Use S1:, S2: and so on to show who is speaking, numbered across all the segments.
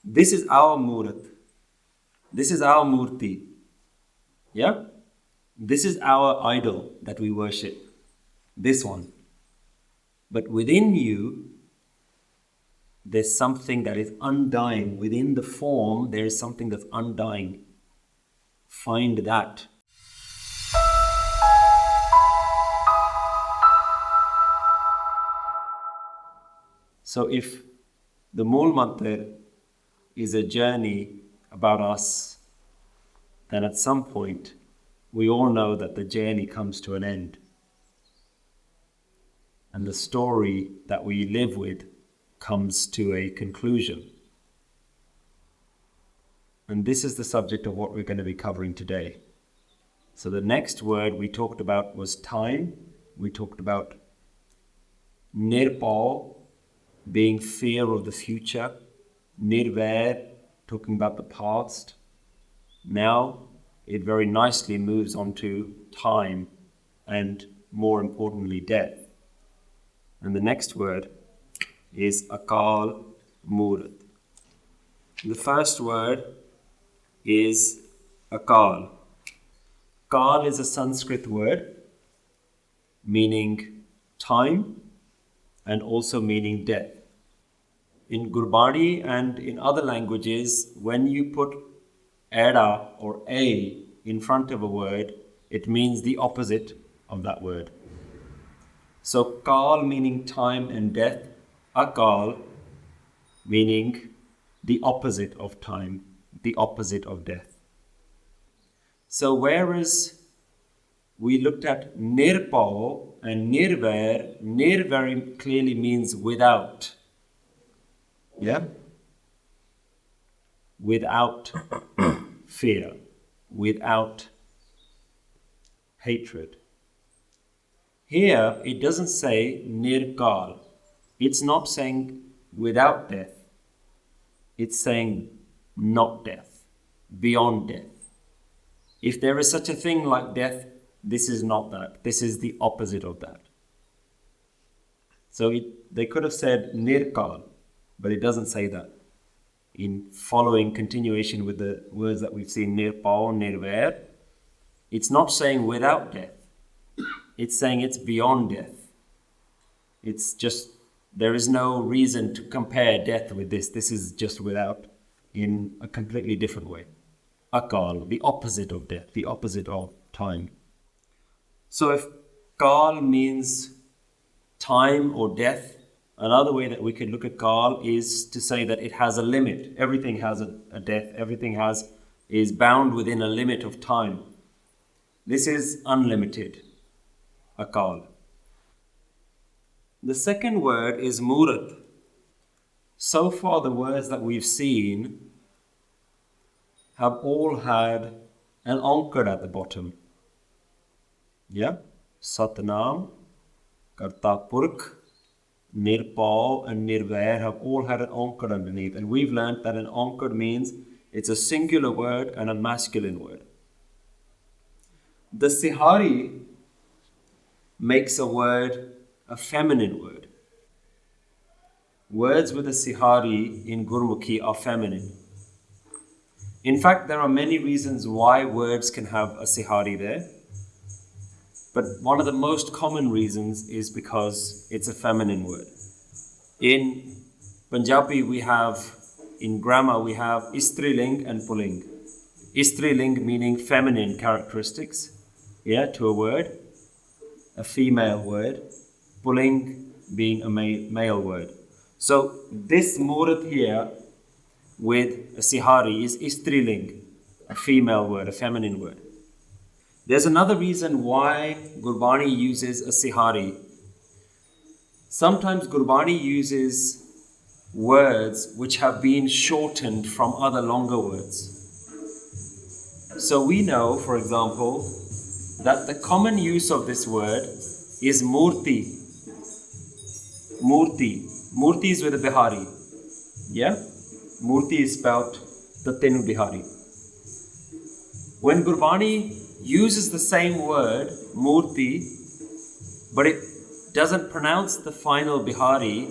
S1: This is our Moorat. This is our Murti. Yeah? This is our idol that we worship. This one. But within you, there's something that is undying. Within the form, there is something that's undying. Find that. So if the Mool Mantar is a journey about us, then at some point, we all know that the journey comes to an end. And the story that we live with comes to a conclusion. And this is the subject of what we're going to be covering today. So the next word we talked about was time. We talked about nirpau, being fear of the future. Nirvair, talking about the past. Now it very nicely moves on to time and, more importantly, death. And the next word is Akaal Moorat. The first word is Akaal. Kal is a Sanskrit word meaning time and also meaning death. In Gurbani and in other languages, when you put era or a in front of a word, it means the opposite of that word. So Kal meaning time and death, Akaal meaning the opposite of time, the opposite of death. So whereas we looked at nirpau and nirvair, nir very clearly means without. Yeah? Without fear, without hatred. Here, it doesn't say nirkal. It's not saying without death. It's saying not death, beyond death. If there is such a thing like death, this is not that. This is the opposite of that. So they could have said nirkal, but it doesn't say that. In following continuation with the words that we've seen, nirpau, nirvair, it's not saying without death. It's saying it's beyond death. It's just, there is no reason to compare death with this. This is just without, in a completely different way. Akaal, the opposite of death, the opposite of time. So if Kal means time or death, another way that we could look at Kal is to say that it has a limit. Everything has a death. Everything is bound within a limit of time. This is unlimited. Akaal. The second word is Moorat. So far, the words that we've seen have all had an ankar at the bottom. Yeah? Satnam, Karta Purkh, Nirpau and Nirvair have all had an ankar underneath. And we've learned that an ankar means it's a singular word and a masculine word. The Sihari makes a word a feminine word. Words with a Sihari in Gurmukhi are feminine. In fact, there are many reasons why words can have a Sihari there. But one of the most common reasons is because it's a feminine word. In Punjabi, in grammar, we have Istriling and Pulling. Istriling meaning feminine characteristics, to a word, a female word. Pulling being a male word. So this Moorat here with a Sihari is Istriling, a female word, a feminine word. There's another reason why Gurbani uses a Sihari. Sometimes Gurbani uses words which have been shortened from other longer words. So we know, for example, that the common use of this word is Murti. Murti. Murti is with a Bihari. Yeah? Murti is spelled Tatenu Bihari. When Gurbani uses the same word, Murti, but it doesn't pronounce the final Bihari,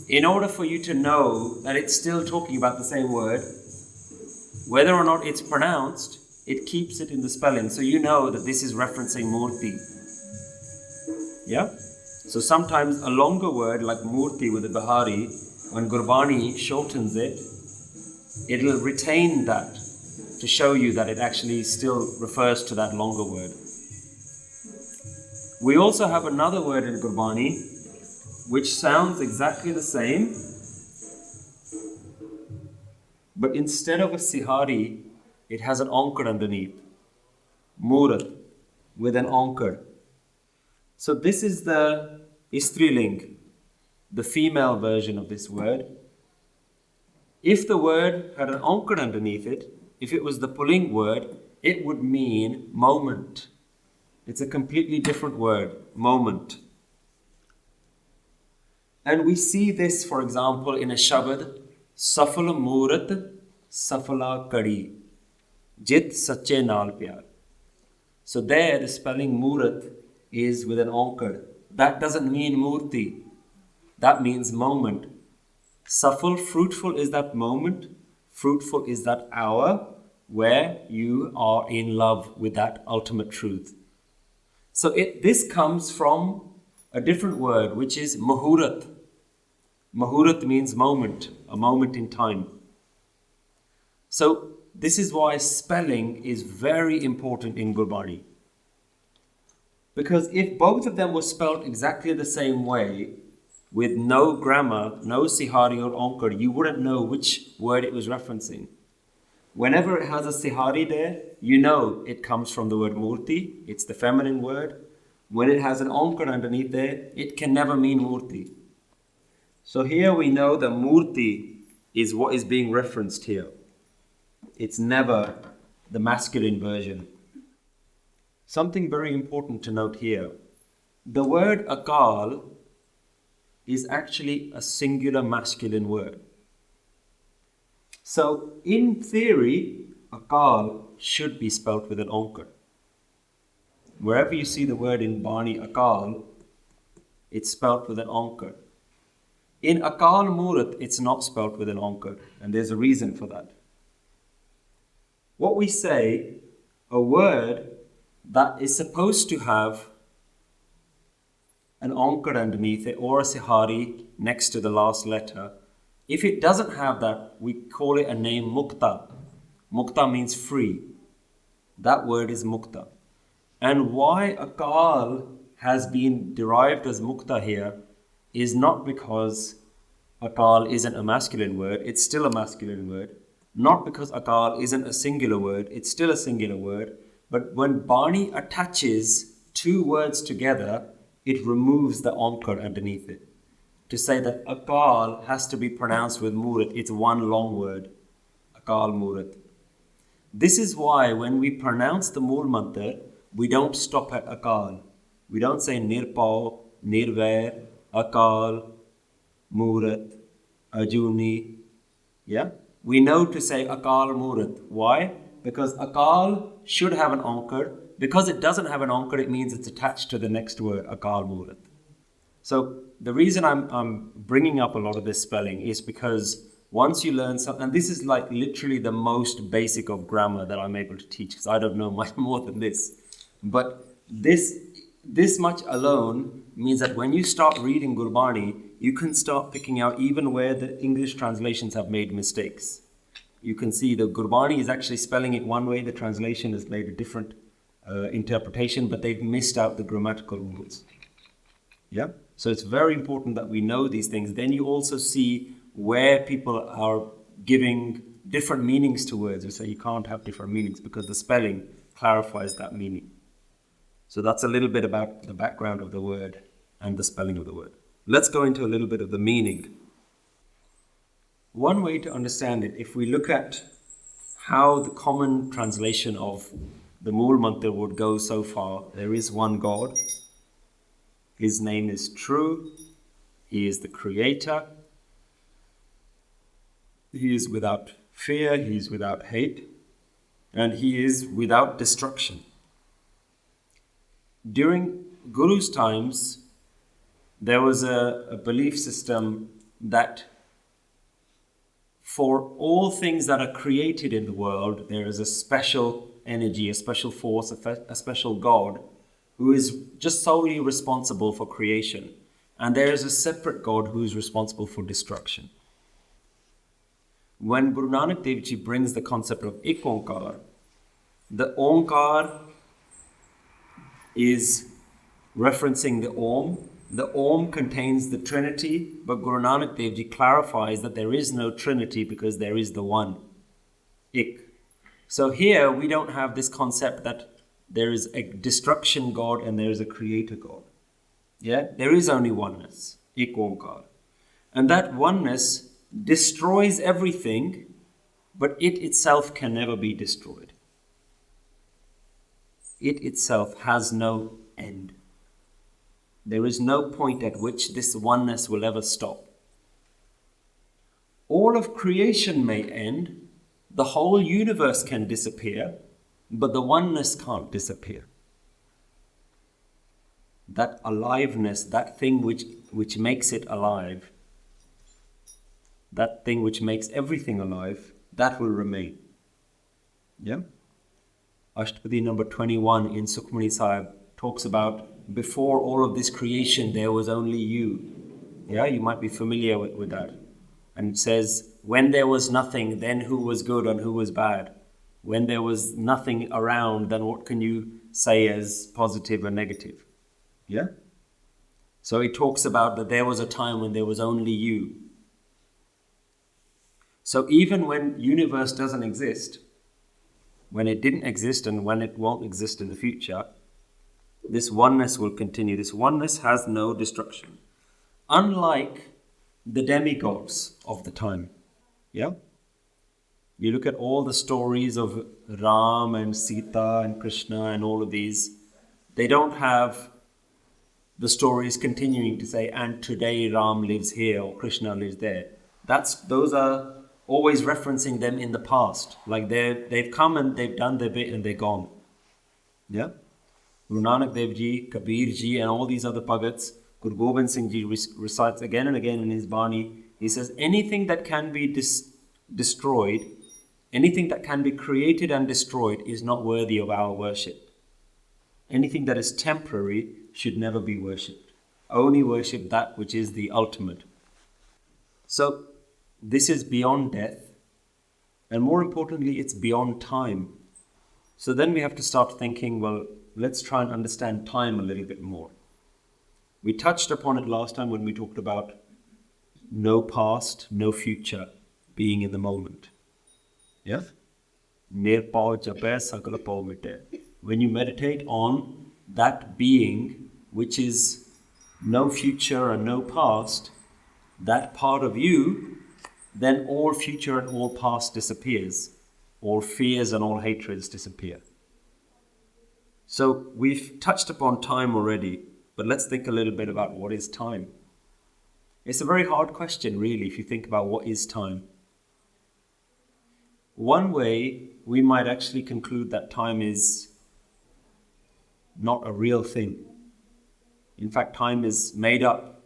S1: in order for you to know that it's still talking about the same word, whether or not it's pronounced, it keeps it in the spelling. So you know that this is referencing Murti. Yeah? So sometimes a longer word like Murti with the Bihari, when Gurbani shortens it, it'll retain that to show you that it actually still refers to that longer word. We also have another word in Gurbani which sounds exactly the same, but instead of a Sihari, it has an onkar underneath. Moorat, with an onkar. So this is the Istriling, the female version of this word. If the word had an onkar underneath it, if it was the Pulling word, it would mean moment. It's a completely different word, moment. And we see this, for example, in a Shabad, Safal Moorat, Safala Kadi, Jit Sache Naal Pyar. So there, the spelling Moorat is with an onkar. That doesn't mean Murti. That means moment. Safal, fruitful is that moment. Fruitful is that hour where you are in love with that ultimate truth. So this comes from a different word, which is Muhurat. Muhurat means moment, a moment in time. So this is why spelling is very important in Gurbani. Because if both of them were spelled exactly the same way, with no grammar, no Sihari or Onkar, you wouldn't know which word it was referencing. Whenever it has a Sihari there, you know it comes from the word Murti, it's the feminine word. When it has an Onkar underneath there, it can never mean Murti. So here we know that Murti is what is being referenced here. It's never the masculine version. Something very important to note here. The word Akaal is actually a singular masculine word. So in theory, Akaal should be spelt with an onkar. Wherever you see the word in Bani Akaal, it's spelt with an onkar. In Akaal Moorat, it's not spelt with an onkar, and there's a reason for that. What we say, a word that is supposed to have an onkar underneath it or a sihari next to the last letter, if it doesn't have that, we call it a name mukta. Mukta means free. That word is mukta. And why Akaal has been derived as mukta here is not because Akaal isn't a masculine word, it's still a masculine word. Not because Akaal isn't a singular word, it's still a singular word. But when Bani attaches two words together, it removes the onkar underneath it. To say that Akaal has to be pronounced with Moorat, it's one long word. Akaal Moorat. This is why when we pronounce the Mool Mantar, we don't stop at Akaal. We don't say Nirpao, Nirvair, Akaal, Moorat, Ajuni. Yeah? We know to say Akaal Moorat. Why? Because Akaal should have an onkar. Because it doesn't have an onkar, it means it's attached to the next word, Akaal Moorat. So the reason I'm bringing up a lot of this spelling is because once you learn something, and this is like literally the most basic of grammar that I'm able to teach, because I don't know much more than this. But this much alone means that when you start reading Gurbani, you can start picking out even where the English translations have made mistakes. You can see the Gurbani is actually spelling it one way, the translation has made a different interpretation, but they've missed out the grammatical rules. Yeah? So it's very important that we know these things. Then you also see where people are giving different meanings to words. We say you can't have different meanings because the spelling clarifies that meaning. So that's a little bit about the background of the word and the spelling of the word. Let's go into a little bit of the meaning. One way to understand it, if we look at how the common translation of the Mool Mantar would go so far, there is one God. His name is true. He is the creator. He is without fear. He is without hate. And he is without destruction. During Guru's times, there was a belief system that for all things that are created in the world, there is a special energy, a special force, a special God who is just solely responsible for creation. And there is a separate God who is responsible for destruction. When Guru Nanak Dev Ji brings the concept of Ik Onkar, the Onkar is referencing the Om. The Om contains the Trinity, but Guru Nanak Dev Ji clarifies that there is no Trinity because there is the one, Ik. So here we don't have this concept that there is a destruction God and there is a creator God. Yeah, there is only oneness, Ik Onkar. And that oneness destroys everything, but it itself can never be destroyed. It itself has no end. There is no point at which this oneness will ever stop. All of creation may end, the whole universe can disappear, but the oneness can't disappear. That aliveness, that thing which makes it alive, that thing which makes everything alive, that will remain. Yeah? Ashtapadi number 21 in Sukhmani Sahib talks about before all of this creation there was only you. Yeah, you might be familiar with that. And it says, when there was nothing, then who was good and who was bad? When there was nothing around, then what can you say as positive or negative? Yeah? So it talks about that there was a time when there was only you. So even when universe doesn't exist, when it didn't exist and when it won't exist in the future, this oneness will continue. This oneness has no destruction. Unlike the demigods of the time. Yeah? You look at all the stories of Ram and Sita and Krishna and all of these, they don't have the stories continuing to say, and today Ram lives here or Krishna lives there. Those are always referencing them in the past. Like they've come and they've done their bit and they're gone. Yeah? Guru Nanak Dev Ji, Kabir Ji and all these other Bhagats, Guru Gobind Singh Ji recites again and again in his Bani, he says, anything that can be destroyed, anything that can be created and destroyed is not worthy of our worship. Anything that is temporary should never be worshipped. Only worship that which is the ultimate. So, this is beyond death, and more importantly, it's beyond time. So then we have to start thinking, well, let's try and understand time a little bit more. We touched upon it last time when we talked about no past, no future, being in the moment. Yeah? Nirpao jape sakala pao mite. When you meditate on that being which is no future and no past, that part of you, then all future and all past disappears. All fears and all hatreds disappear. So we've touched upon time already, but let's think a little bit about what is time. It's a very hard question, really, if you think about what is time. One way we might actually conclude that time is not a real thing. In fact, time is made up.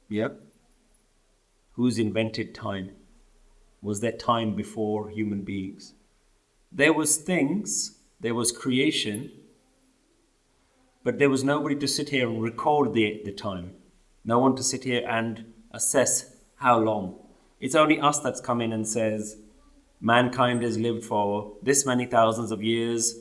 S1: Yeah? Who's invented time? Was there time before human beings? There was things, there was creation, but there was nobody to sit here and record the time. No one to sit here and assess how long. It's only us that's come in and says, mankind has lived for this many thousands of years,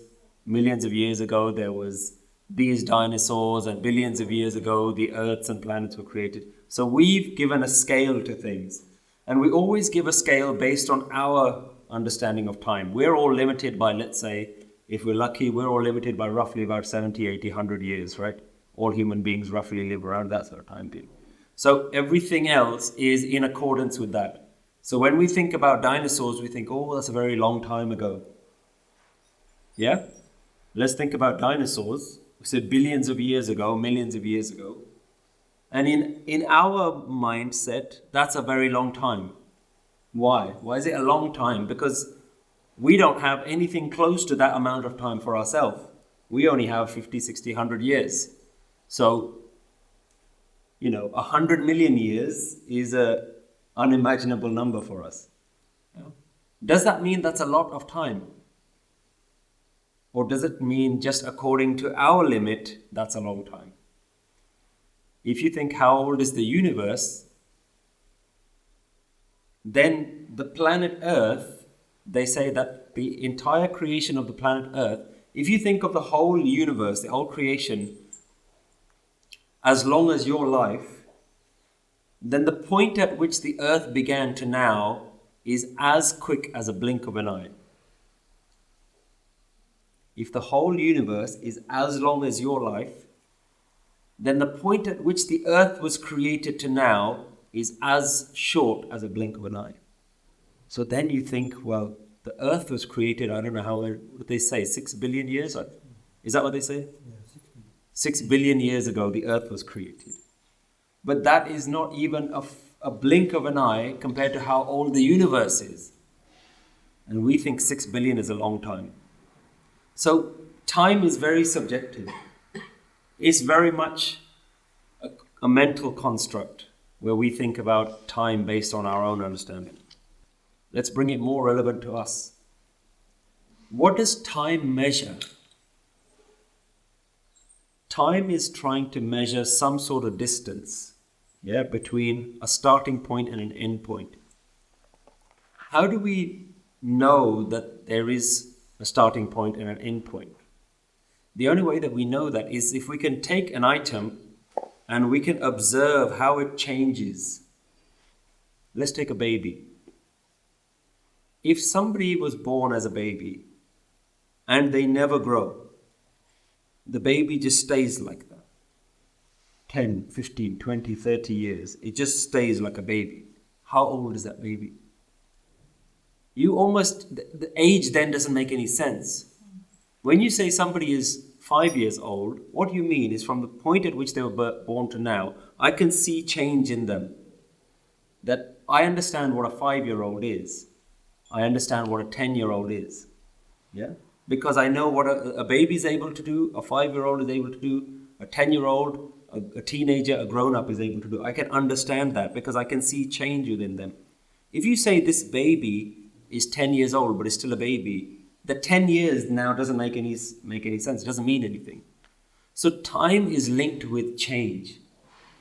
S1: millions of years ago there was these dinosaurs, and billions of years ago the earths and planets were created. So we've given a scale to things. And we always give a scale based on our understanding of time. We're all limited by, let's say, if we're lucky, we're all limited by roughly about 70, 80, 100 years, right? All human beings roughly live around that sort of time period. So everything else is in accordance with that. So when we think about dinosaurs, we think, oh, that's a very long time ago. Yeah? Let's think about dinosaurs. We said billions of years ago, millions of years ago. And in our mindset, that's a very long time. Why? Why is it a long time? Because we don't have anything close to that amount of time for ourselves. We only have 50, 60, 100 years. So, 100 million years is a unimaginable number for us. Does that mean that's a lot of time? Or does it mean just according to our limit, that's a long time? If you think how old is the universe, then the planet Earth, they say that the entire creation of the planet Earth, if you think of the whole universe, the whole creation, as long as your life, then the point at which the Earth began to now is as quick as a blink of an eye. If the whole universe is as long as your life, then the point at which the Earth was created to now is as short as a blink of an eye. So then you think, well, the Earth was created, I don't know what they say, 6 billion years? Is that what they say?
S2: Yeah, 6 billion.
S1: 6 billion years ago, the Earth was created. But that is not even a blink of an eye compared to how old the universe is. And we think 6 billion is a long time. So time is very subjective. It's very much a mental construct where we think about time based on our own understanding. Let's bring it more relevant to us. What does time measure? Time is trying to measure some sort of distance, between a starting point and an end point. How do we know that there is a starting point and an end point? The only way that we know that is if we can take an item and we can observe how it changes. Let's take a baby. If somebody was born as a baby and they never grow, the baby just stays like that. 10, 15, 20, 30 years. It just stays like a baby. How old is that baby? The age then doesn't make any sense. When you say somebody is 5 years old, what you mean is from the point at which they were born to now, I can see change in them. That I understand what a 5-year-old is. I understand what a 10-year-old is. Yeah? Because I know what a baby is able to do, a 5-year-old is able to do, a 10-year-old, a teenager, a grown-up is able to do. I can understand that because I can see change within them. If you say this baby is 10 years old but is still a baby, the 10 years now doesn't make any sense. It doesn't mean anything. So time is linked with change.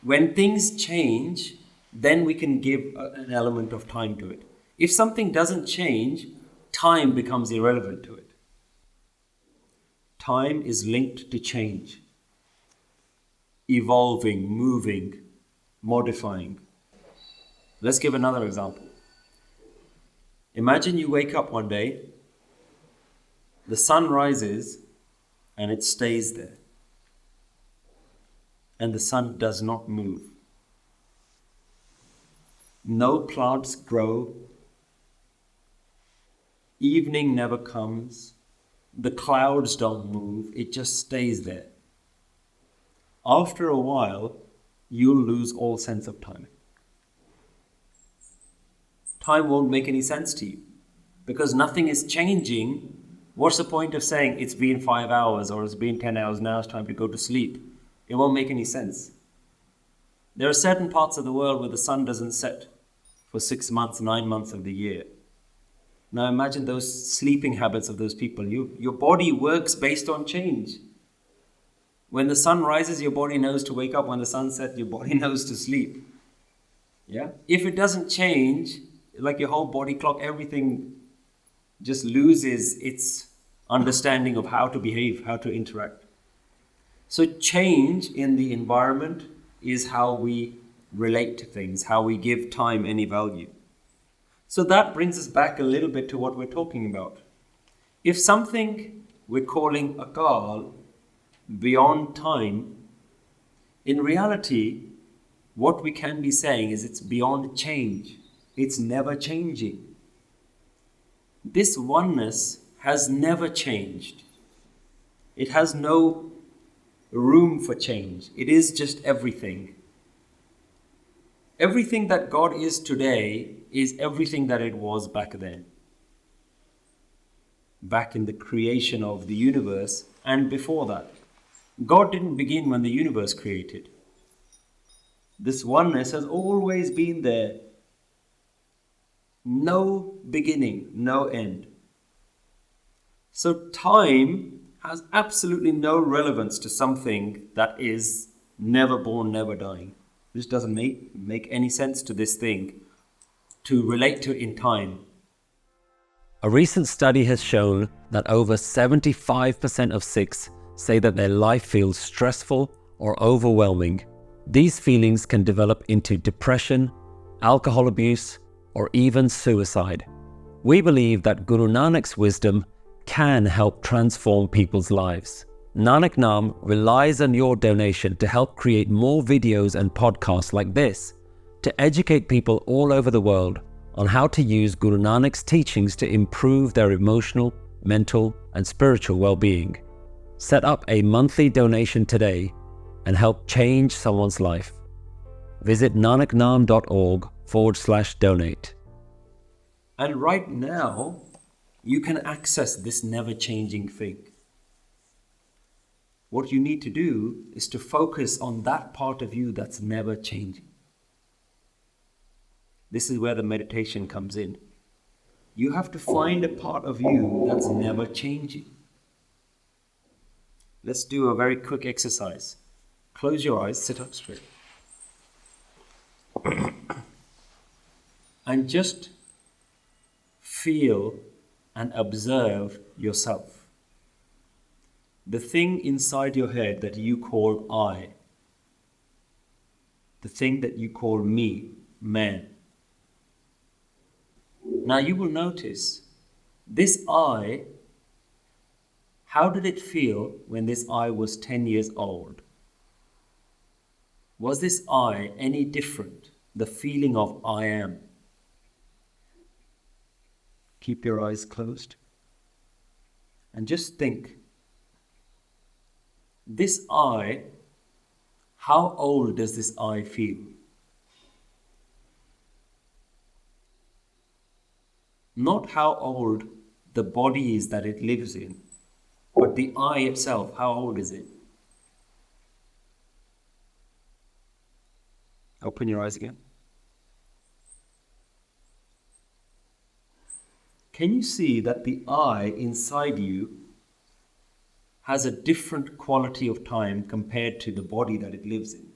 S1: When things change, then we can give an element of time to it. If something doesn't change, time becomes irrelevant to it. Time is linked to change. Evolving, moving, modifying. Let's give another example. Imagine you wake up one day, the sun rises and it stays there. And the sun does not move. No plants grow. Evening never comes. The clouds don't move. It just stays there. After a while, you'll lose all sense of time. Time won't make any sense to you because nothing is changing. What's the point of saying it's been 5 hours or it's been 10 hours, now it's time to go to sleep? It won't make any sense. There are certain parts of the world where the sun doesn't set for 6 months, 9 months of the year. Now imagine those sleeping habits of those people. Your body works based on change. When the sun rises, your body knows to wake up. When the sun sets, your body knows to sleep. Yeah? If it doesn't change, like your whole body clock, everything just loses its understanding of how to behave, how to interact. So change in the environment is how we relate to things, how we give time any value. So that brings us back a little bit to what we're talking about. If something we're calling Akaal, beyond time, in reality, what we can be saying is it's beyond change. It's never changing. This oneness has never changed. It has no room for change. It is just everything. Everything that God is today is everything that it was back then. Back in the creation of the universe and before that. God didn't begin when the universe created. This oneness has always been there. No beginning, no end. So time has absolutely no relevance to something that is never born, never dying. This doesn't make any sense to this thing to relate to it in time.
S2: A recent study has shown that over 75% of Sikhs say that their life feels stressful or overwhelming. These feelings can develop into depression, alcohol abuse, or even suicide. We believe that Guru Nanak's wisdom can help transform people's lives. Nanak Naam relies on your donation to help create more videos and podcasts like this to educate people all over the world on how to use Guru Nanak's teachings to improve their emotional, mental, and spiritual well-being. Set up a monthly donation today and help change someone's life. Visit nanaknaam.org/donate.
S1: And right now, you can access this never-changing thing. What you need to do is to focus on that part of you that's never changing. This is where the meditation comes in. You have to find a part of you that's never changing. Let's do a very quick exercise. Close your eyes, sit up straight. And just feel and observe yourself. The thing inside your head that you call I. The thing that you call me, man. Now you will notice this I, how did it feel when this I was 10 years old? Was this I any different? The feeling of I am. Keep your eyes closed and just think. This I, how old does this I feel? Not how old the body is that it lives in, but the I itself, how old is it? Open your eyes again. Can you see that the I inside you has a different quality of time compared to the body that it lives in?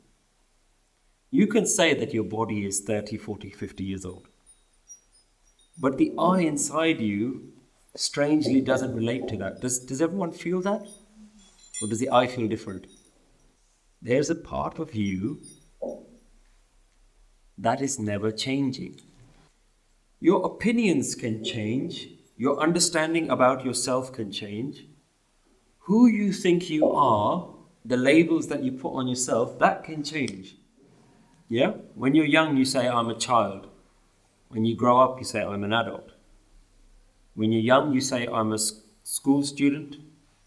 S1: You can say that your body is 30, 40, 50 years old. But the I inside you strangely doesn't relate to that. Does everyone feel that? Or does the I feel different? There's a part of you that is never changing. Your opinions can change. Your understanding about yourself can change. Who you think you are, the labels that you put on yourself, that can change. Yeah? When you're young, you say, I'm a child. When you grow up, you say, I'm an adult. When you're young, you say, I'm a school student.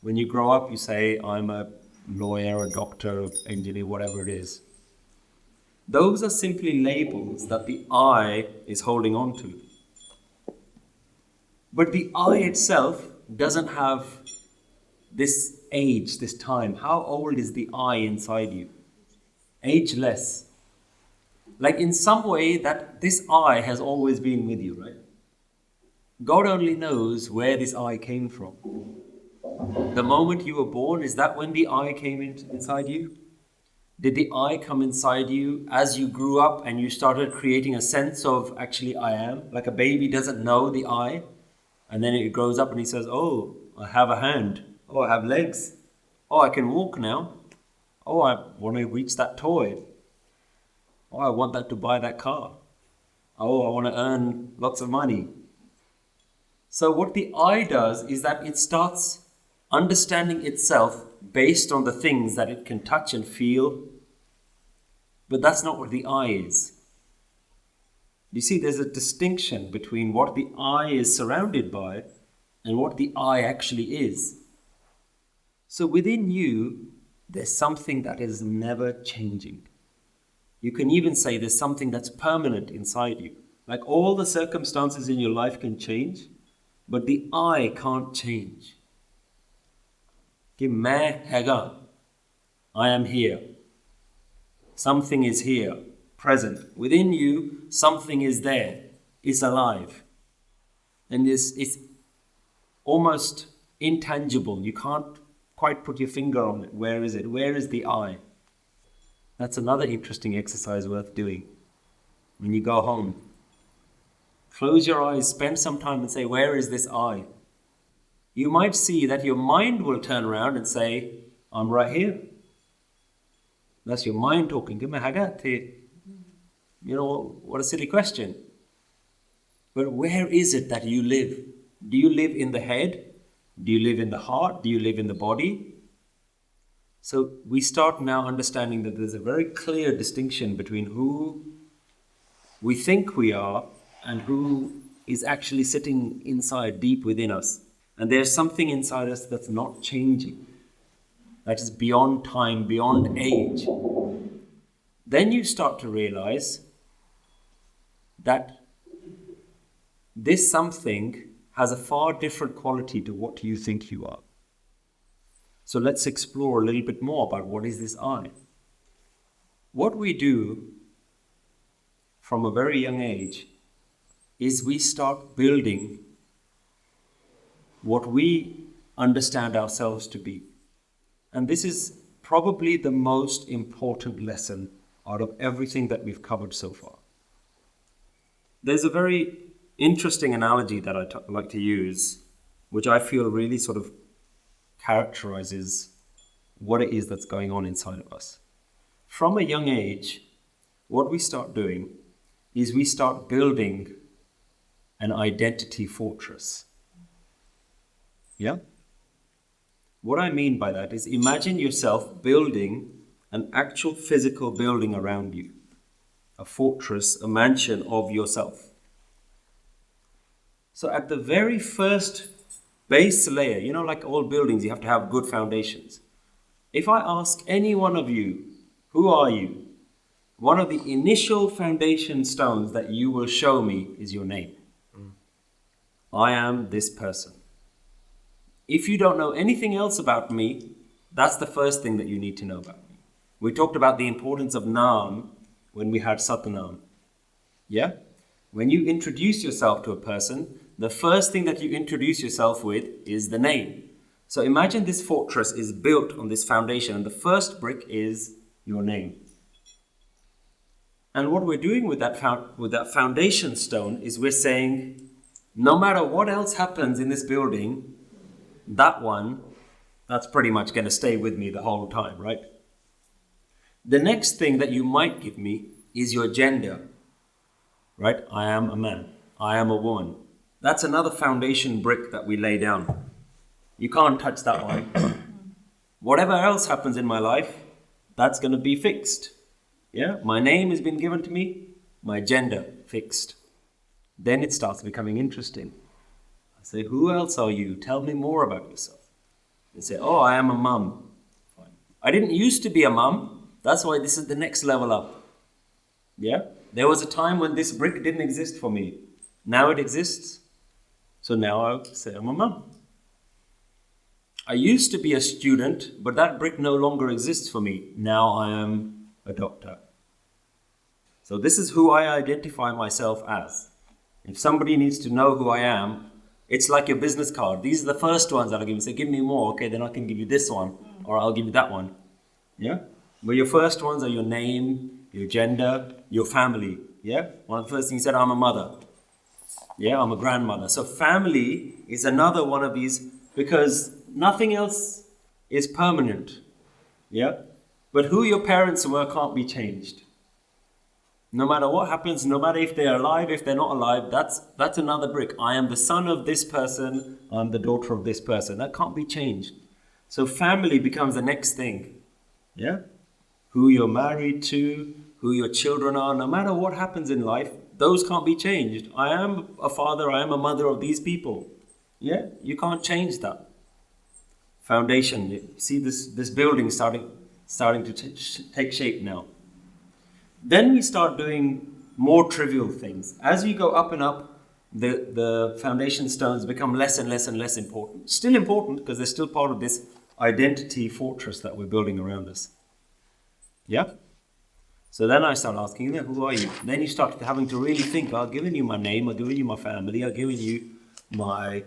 S1: When you grow up, you say, I'm a lawyer, a doctor, an engineer, whatever it is. Those are simply labels that the I is holding on to. But the I itself doesn't have this age, this time. How old is the I inside you? Ageless. Like in some way that this I has always been with you, right? God only knows where this I came from. The moment you were born, is that when the I came inside you? Did the I come inside you as you grew up and you started creating a sense of actually I am? Like a baby doesn't know the I, and then it grows up and he says, oh, I have a hand. Oh, I have legs. Oh, I can walk now. Oh, I want to reach that toy. Oh, I want that to buy that car. Oh, I want to earn lots of money. So what the I does is that it starts understanding itself based on the things that it can touch and feel. But that's not what the I is. You see, there's a distinction between what the I is surrounded by and what the I actually is. So within you, there's something that is never changing. You can even say there's something that's permanent inside you. Like all the circumstances in your life can change, but the I can't change. Ki main haiga. I am here. Something is here, present. Within you, something is there. is alive. And it's almost intangible. You can't quite put your finger on it. Where is it? Where is the I? That's another interesting exercise worth doing. When you go home, close your eyes, spend some time and say, where is this I? You might see that your mind will turn around and say, I'm right here. That's your mind talking. You know, what a silly question. But where is it that you live? Do you live in the head? Do you live in the heart? Do you live in the body? So we start now understanding that there's a very clear distinction between who we think we are and who is actually sitting inside, deep within us. And there's something inside us that's not changing. That is beyond time, beyond age. Then you start to realize that this something has a far different quality to what you think you are. So let's explore a little bit more about what is this I. What we do from a very young age is we start building what we understand ourselves to be. And this is probably the most important lesson out of everything that we've covered so far. There's a very interesting analogy that I like to use, which I feel really sort of characterizes what it is that's going on inside of us. From a young age, what we start doing is we start building an identity fortress. Yeah? What I mean by that is imagine yourself building an actual physical building around you, a fortress, a mansion of yourself. So at the very first base layer, you know, like all buildings, you have to have good foundations. If I ask any one of you, who are you? One of the initial foundation stones that you will show me is your name. I am this person. If you don't know anything else about me, that's the first thing that you need to know about me. We talked about the importance of Naam when we had Satnam. Yeah? When you introduce yourself to a person, the first thing that you introduce yourself with is the name. So imagine this fortress is built on this foundation, and the first brick is your name. And what we're doing with that foundation stone is we're saying, no matter what else happens in this building, that's pretty much going to stay with me the whole time, right? The next thing that you might give me is your gender, right? I am a man. I am a woman. That's another foundation brick that we lay down. You can't touch that one. Whatever else happens in my life, that's going to be fixed. Yeah? My name has been given to me, my gender fixed. Then it starts becoming interesting. I say, who else are you? Tell me more about yourself. They say, oh, I am a mum. Fine. I didn't used to be a mum. That's why this is the next level up. Yeah? There was a time when this brick didn't exist for me. Now it exists. So now I say I'm a mum. I used to be a student, but that brick no longer exists for me. Now I am a doctor. So this is who I identify myself as. If somebody needs to know who I am, it's like your business card. These are the first ones that I'll give you. Say, give me more. Okay, then I can give you this one, or I'll give you that one. Yeah? But your first ones are your name, your gender, your family. Yeah? One of the first things you said, I'm a mother. Yeah, I'm a grandmother. So family is another one of these, because nothing else is permanent. Yeah? But who your parents were can't be changed. No matter what happens, no matter if they're alive, if they're not alive, that's another brick. I am the son of this person, I'm the daughter of this person. That can't be changed. So family becomes the next thing. Yeah? Who you're married to, who your children are, no matter what happens in life, those can't be changed. I am a father, I am a mother of these people. Yeah? You can't change that. Foundation. You see this building starting to take shape now. Then we start doing more trivial things. As you go up and up, the foundation stones become less and less and less important. Still important because they're still part of this identity fortress that we're building around us. Yeah? So then I start asking, who are you? Then you start having to really think, I've given you my name, I've given you my family, I've given you my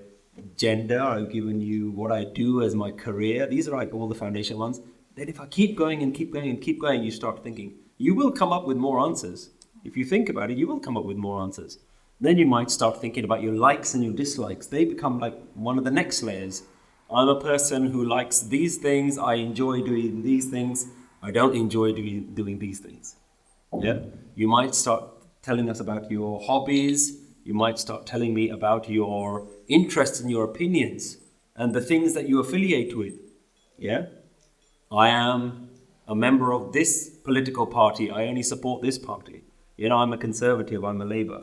S1: gender, I've given you what I do as my career. These are like all the foundation ones. Then if I keep going and keep going and keep going, you start thinking, you will come up with more answers. If you think about it, you will come up with more answers. Then you might start thinking about your likes and your dislikes. They become like one of the next layers. I'm a person who likes these things, I enjoy doing these things, I don't enjoy doing these things. Yeah? You might start telling us about your hobbies, you might start telling me about your interests and your opinions and the things that you affiliate with. Yeah? I am a member of this political party, I only support this party. I'm a Conservative, I'm a Labour.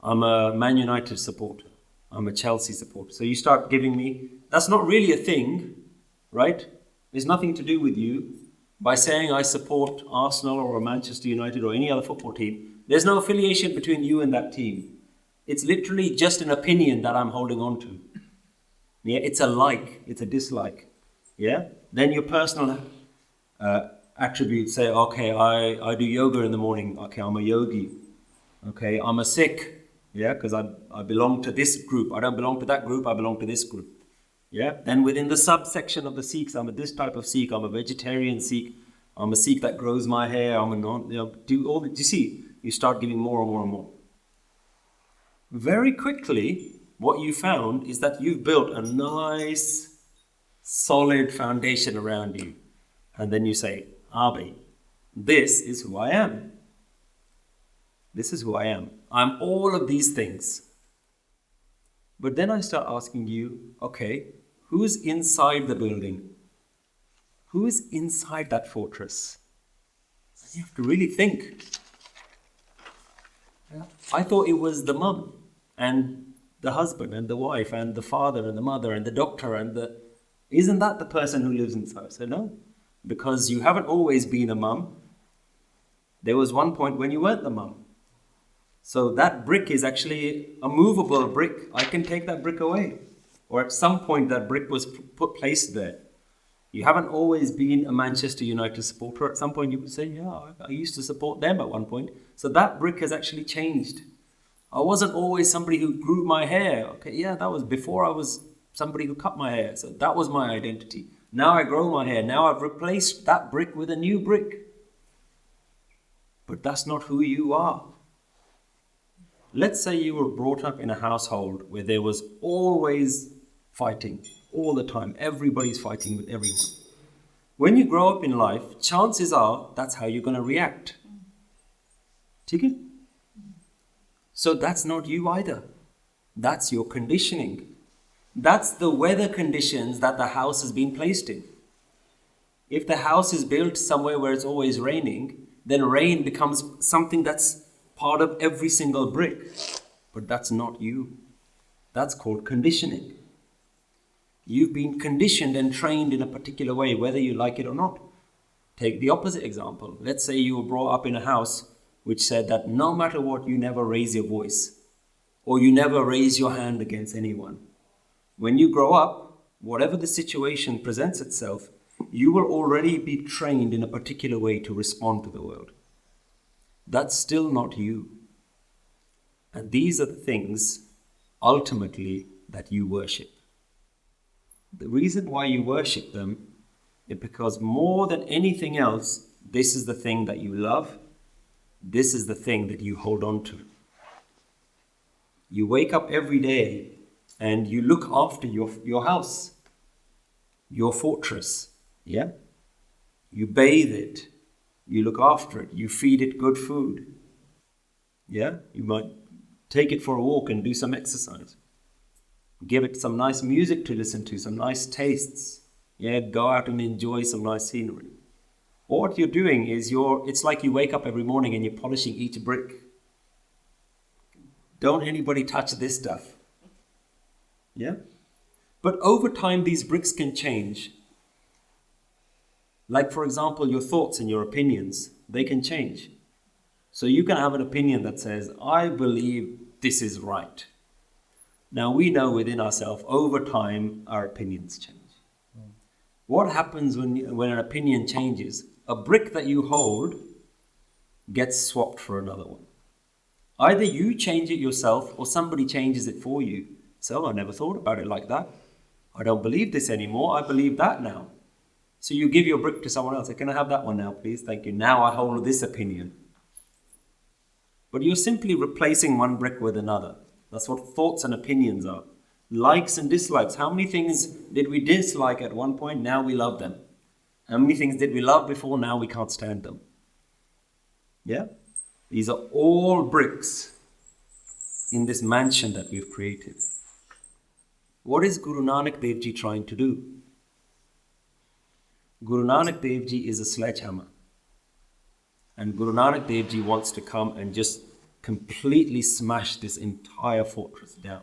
S1: I'm a Man United supporter. I'm a Chelsea supporter. So you start giving me, that's not really a thing, right? There's nothing to do with you. By saying I support Arsenal or Manchester United or any other football team, there's no affiliation between you and that team. It's literally just an opinion that I'm holding on to. Yeah, it's a like, it's a dislike. Yeah? Then your personal attributes say, okay, I do yoga in the morning. Okay, I'm a yogi. Okay, I'm a Sikh. Yeah, because I belong to this group. I don't belong to that group, I belong to this group. Yeah, then within the subsection of the Sikhs, I'm this type of Sikh, I'm a vegetarian Sikh, I'm a Sikh that grows my hair, I'm a do you see? You start giving more and more and more. Very quickly, what you found is that you've built a nice, solid foundation around you. And then you say, Abi, this is who I am. This is who I am. I'm all of these things. But then I start asking you, okay, who's inside the building? Who is inside that fortress? You have to really think. I thought it was the mum and the husband and the wife and the father and the mother and the doctor and Isn't that the person who lives inside? I said, no, because you haven't always been a mum. There was one point when you weren't the mum. So that brick is actually a movable brick. I can take that brick away. Or at some point that brick was placed there. You haven't always been a Manchester United supporter. At some point you would say, yeah, I used to support them at one point. So that brick has actually changed. I wasn't always somebody who grew my hair. Okay, yeah, that was before I was somebody who cut my hair. So that was my identity. Now I grow my hair. Now I've replaced that brick with a new brick. But that's not who you are. Let's say you were brought up in a household where there was always fighting, all the time. Everybody's fighting with everyone. When you grow up in life, chances are that's how you're going to react. Take it? So that's not you either. That's your conditioning. That's the weather conditions that the house has been placed in. If the house is built somewhere where it's always raining, then rain becomes something that's part of every single brick. But that's not you. That's called conditioning. You've been conditioned and trained in a particular way, whether you like it or not. Take the opposite example. Let's say you were brought up in a house which said that no matter what, you never raise your voice or you never raise your hand against anyone. When you grow up, whatever the situation presents itself, you will already be trained in a particular way to respond to the world. That's still not you. And these are the things, ultimately, that you worship. The reason why you worship them is because more than anything else, this is the thing that you love. This is the thing that you hold on to. You wake up every day and you look after your house, your fortress. Yeah? You bathe it. You look after it. You feed it good food. Yeah? You might take it for a walk and do some exercise. Give it some nice music to listen to, some nice tastes. Yeah? Go out and enjoy some nice scenery. Or what you're doing is it's like you wake up every morning and you're polishing each brick. Don't anybody touch this stuff. Yeah? But over time, these bricks can change. Like, for example, your thoughts and your opinions, they can change. So you can have an opinion that says, I believe this is right. Now, we know within ourselves, over time, our opinions change. What happens when an opinion changes? A brick that you hold gets swapped for another one. Either you change it yourself or somebody changes it for you. So I never thought about it like that. I don't believe this anymore. I believe that now. So you give your brick to someone else. Say, can I have that one now, please? Thank you. Now I hold this opinion. But you're simply replacing one brick with another. That's what thoughts and opinions are. Likes and dislikes. How many things did we dislike at one point? Now we love them. How many things did we love before? Now we can't stand them. Yeah? These are all bricks in this mansion that we've created. What is Guru Nanak Dev Ji trying to do? Guru Nanak Dev Ji is a sledgehammer. And Guru Nanak Dev Ji wants to come and just completely smash this entire fortress down.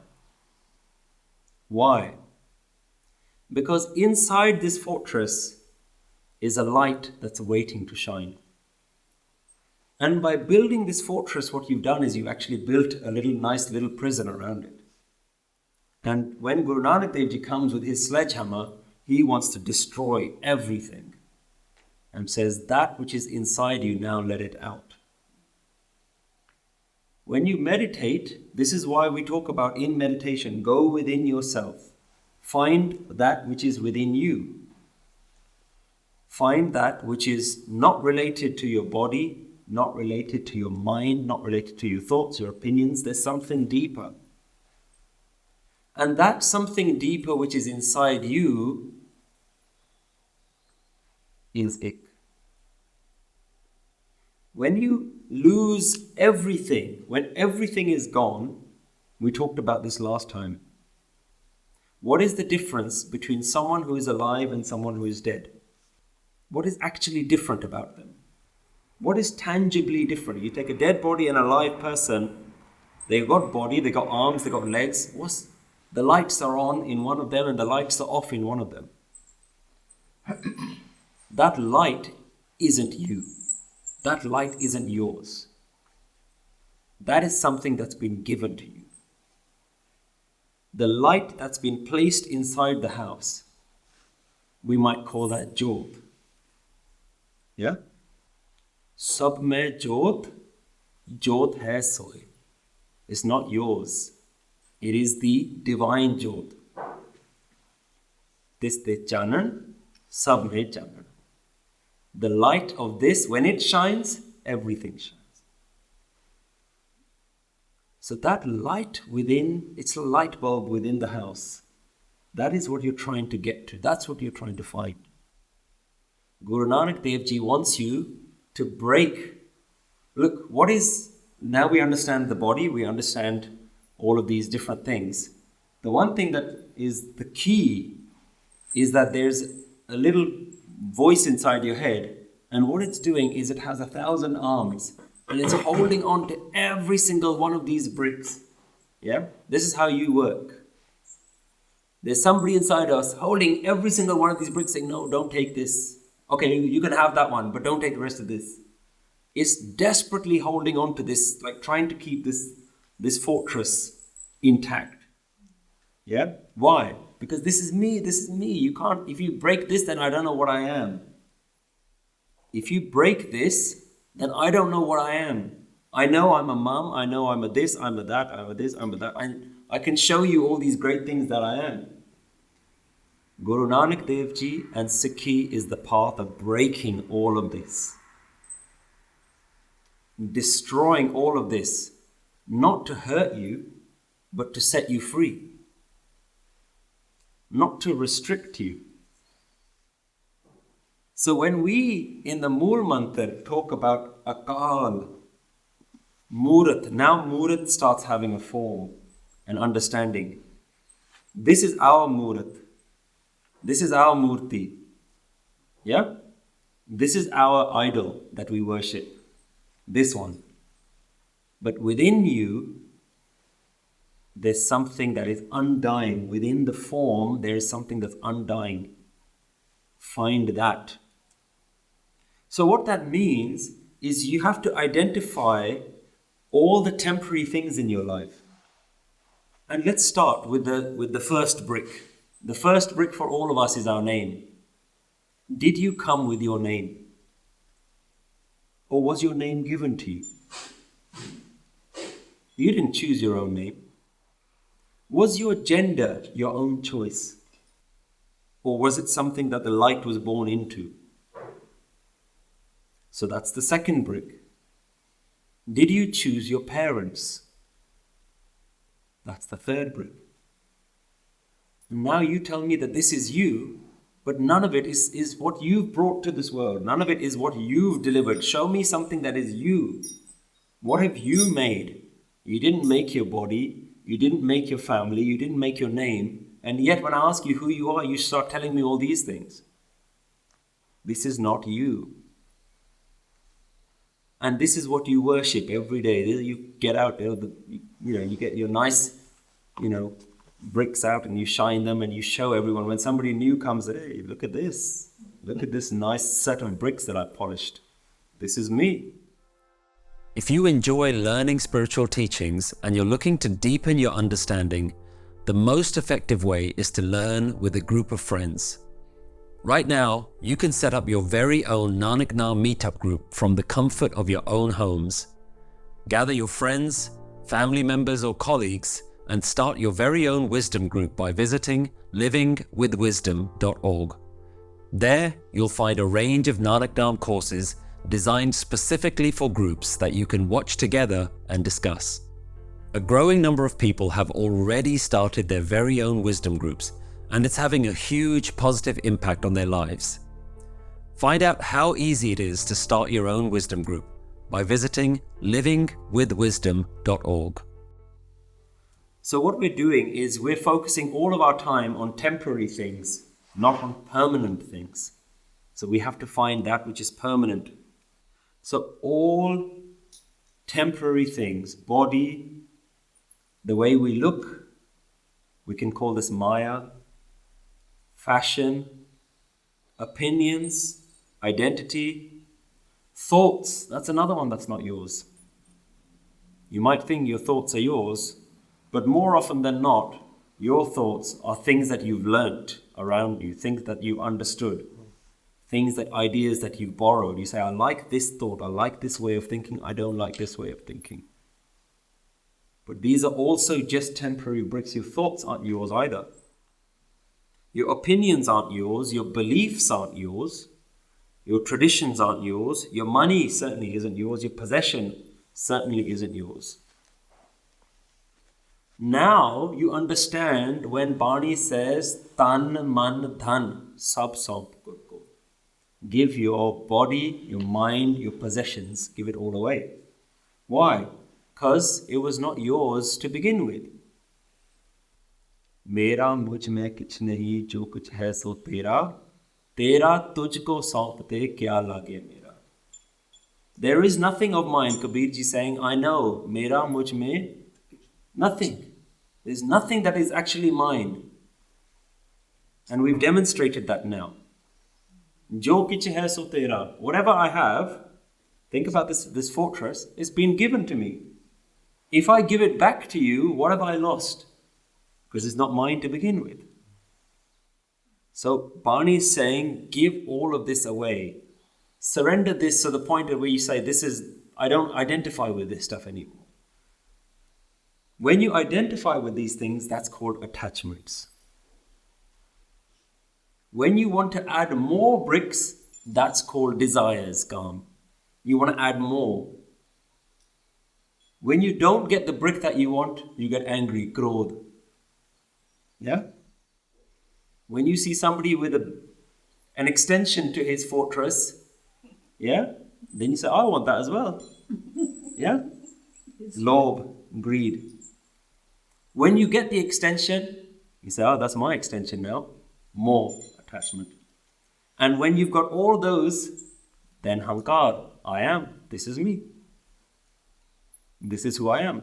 S1: Why? Because inside this fortress is a light that's waiting to shine. And by building this fortress, what you've done is you've actually built a nice little prison around it. And when Guru Nanak Dev Ji comes with his sledgehammer, he wants to destroy everything. And says, that which is inside you, now let it out. When you meditate, this is why we talk about in meditation, go within yourself. Find that which is within you. Find that which is not related to your body, not related to your mind, not related to your thoughts, your opinions. There's something deeper. And that something deeper which is inside you is ik. When you lose everything, when everything is gone, we talked about this last time. What is the difference between someone who is alive and someone who is dead? What is actually different about them? What is tangibly different? You take a dead body and a live person, they've got body, they've got arms, they've got legs. The lights are on in one of them and the lights are off in one of them. That light isn't you. That light isn't yours. That is something that's been given to you. The light that's been placed inside the house, we might call that jyot. Yeah? Sab mein jyot, jyot hai soy. It's not yours. It is the divine jyot. This de chanan, sab mein chanan. The light of this, when it shines, everything shines. So that light within, it's a light bulb within the house. That is what you're trying to get to. That's what you're trying to find. Guru Nanak Dev Ji wants you to break. Look, now we understand the body, we understand all of these different things. The one thing that is the key is that there's a little voice inside your head, and what it's doing is it has 1,000 arms and it's holding on to every single one of these bricks. Yeah? This is how you work. There's somebody inside us holding every single one of these bricks saying, no, don't take this. Okay, you can have that one, but don't take the rest of this. It's desperately holding on to this, like trying to keep this fortress intact. Yeah? Why? Because this is me. You can't, if you break this, then I don't know what I am. If you break this, then I don't know what I am. I know I'm a mum, I know I'm a this, I'm a that, I'm a this, I'm a that. I can show you all these great things that I am. Guru Nanak Dev Ji and Sikhi is the path of breaking all of this. Destroying all of this, not to hurt you, but to set you free. Not to restrict you. So when we in the Mool Mantar talk about Akaal Moorat, now Moorat starts having a form, an understanding. This is our Moorat. This is our Murti. Yeah? This is our idol that we worship. This one. But within you, there's something that is undying. Within the form, there is something that's undying. Find that. So what that means is you have to identify all the temporary things in your life. And let's start with the first brick. The first brick for all of us is our name. Did you come with your name? Or was your name given to you? You didn't choose your own name. Was your gender your own choice? Or was it something that the light was born into? So that's the second brick. Did you choose your parents? That's the third brick. And now you tell me that this is you, but none of it is what you've brought to this world. None of it is what you've delivered. Show me something that is you. What have you made? You didn't make your body. You didn't make your family. You didn't make your name. And yet when I ask you who you are, you start telling me all these things. This is not you. And this is what you worship every day. You get out there, you get your nice, bricks out and you shine them and you show everyone. When somebody new comes, hey, look at this. Look at this nice set of bricks that I polished. This is me.
S2: If you enjoy learning spiritual teachings and you're looking to deepen your understanding, the most effective way is to learn with a group of friends. Right now, you can set up your very own Nanak Naam meetup group from the comfort of your own homes. Gather your friends, family members or colleagues and start your very own wisdom group by visiting livingwithwisdom.org. There, you'll find a range of Nanak Naam courses designed specifically for groups that you can watch together and discuss. A growing number of people have already started their very own wisdom groups, and it's having a huge positive impact on their lives. Find out how easy it is to start your own wisdom group by visiting livingwithwisdom.org.
S1: So what we're doing is we're focusing all of our time on temporary things, not on permanent things. So we have to find that which is permanent. So all temporary things, body, the way we look, we can call this Maya, fashion, opinions, identity, thoughts, that's another one that's not yours. You might think your thoughts are yours, but more often than not, your thoughts are things that you've learnt around you, things that you understood, ideas that you've borrowed. You say, I like this thought, I like this way of thinking, I don't like this way of thinking. But these are also just temporary bricks. Your thoughts aren't yours either. Your opinions aren't yours, your beliefs aren't yours, your traditions aren't yours, your money certainly isn't yours, your possession certainly isn't yours. Now you understand when Bani says, Tan, Man, Dhan, Sab Saump Ko. Give your body, your mind, your possessions, give it all away. Why? Because it was not yours to begin with. मेरा मुझ में कुछ नहीं जो कुछ है सो तेरा तेरा तुझको सौंपते क्या लागे मेरा. There is nothing of mine, Kabir ji saying, I know, मेरा मुझ में nothing. There's nothing that is actually mine. And we've demonstrated that now. Jo kuch hai so tera. Whatever I have, think about this fortress, it's been given to me. If I give it back to you, what have I lost? Because it's not mine to begin with. So Bani is saying, give all of this away. Surrender this to the point where you say, I don't identify with this stuff anymore. When you identify with these things, that's called attachments. When you want to add more bricks, that's called desires, Kam. You want to add more. When you don't get the brick that you want, you get angry, krodh. Yeah? When you see somebody with an extension to his fortress, yeah? Then you say, I want that as well. Yeah? Lobh, greed. When you get the extension, you say, that's my extension now. More attachment. And when you've got all those, then hankar, I am, this is me. This is who I am.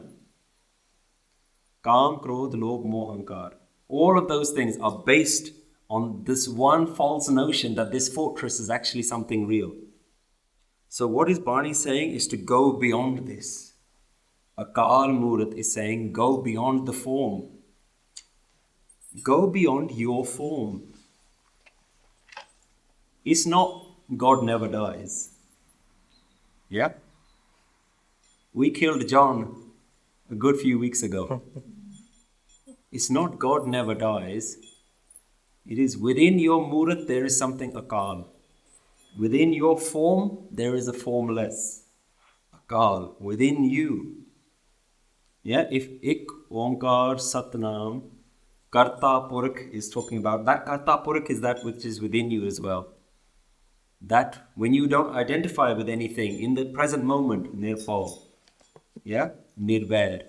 S1: Kam, krodh, lobh, moh, hankar. All of those things are based on this one false notion that this fortress is actually something real. So what is Bani saying is to go beyond this. Akaal Moorat is saying, go beyond the form. Go beyond your form. It's not God never dies. Yeah? We killed John a good few weeks ago. It's not God never dies. It is within your Moorat there is something Akaal. Within your form there is a formless. Akaal. Within you. Yeah, if Ik, Omkar, Satnam, Karta Purakh is talking about, that Karta Purakh is that which is within you as well. That when you don't identify with anything in the present moment, nirpal, yeah, nirvair.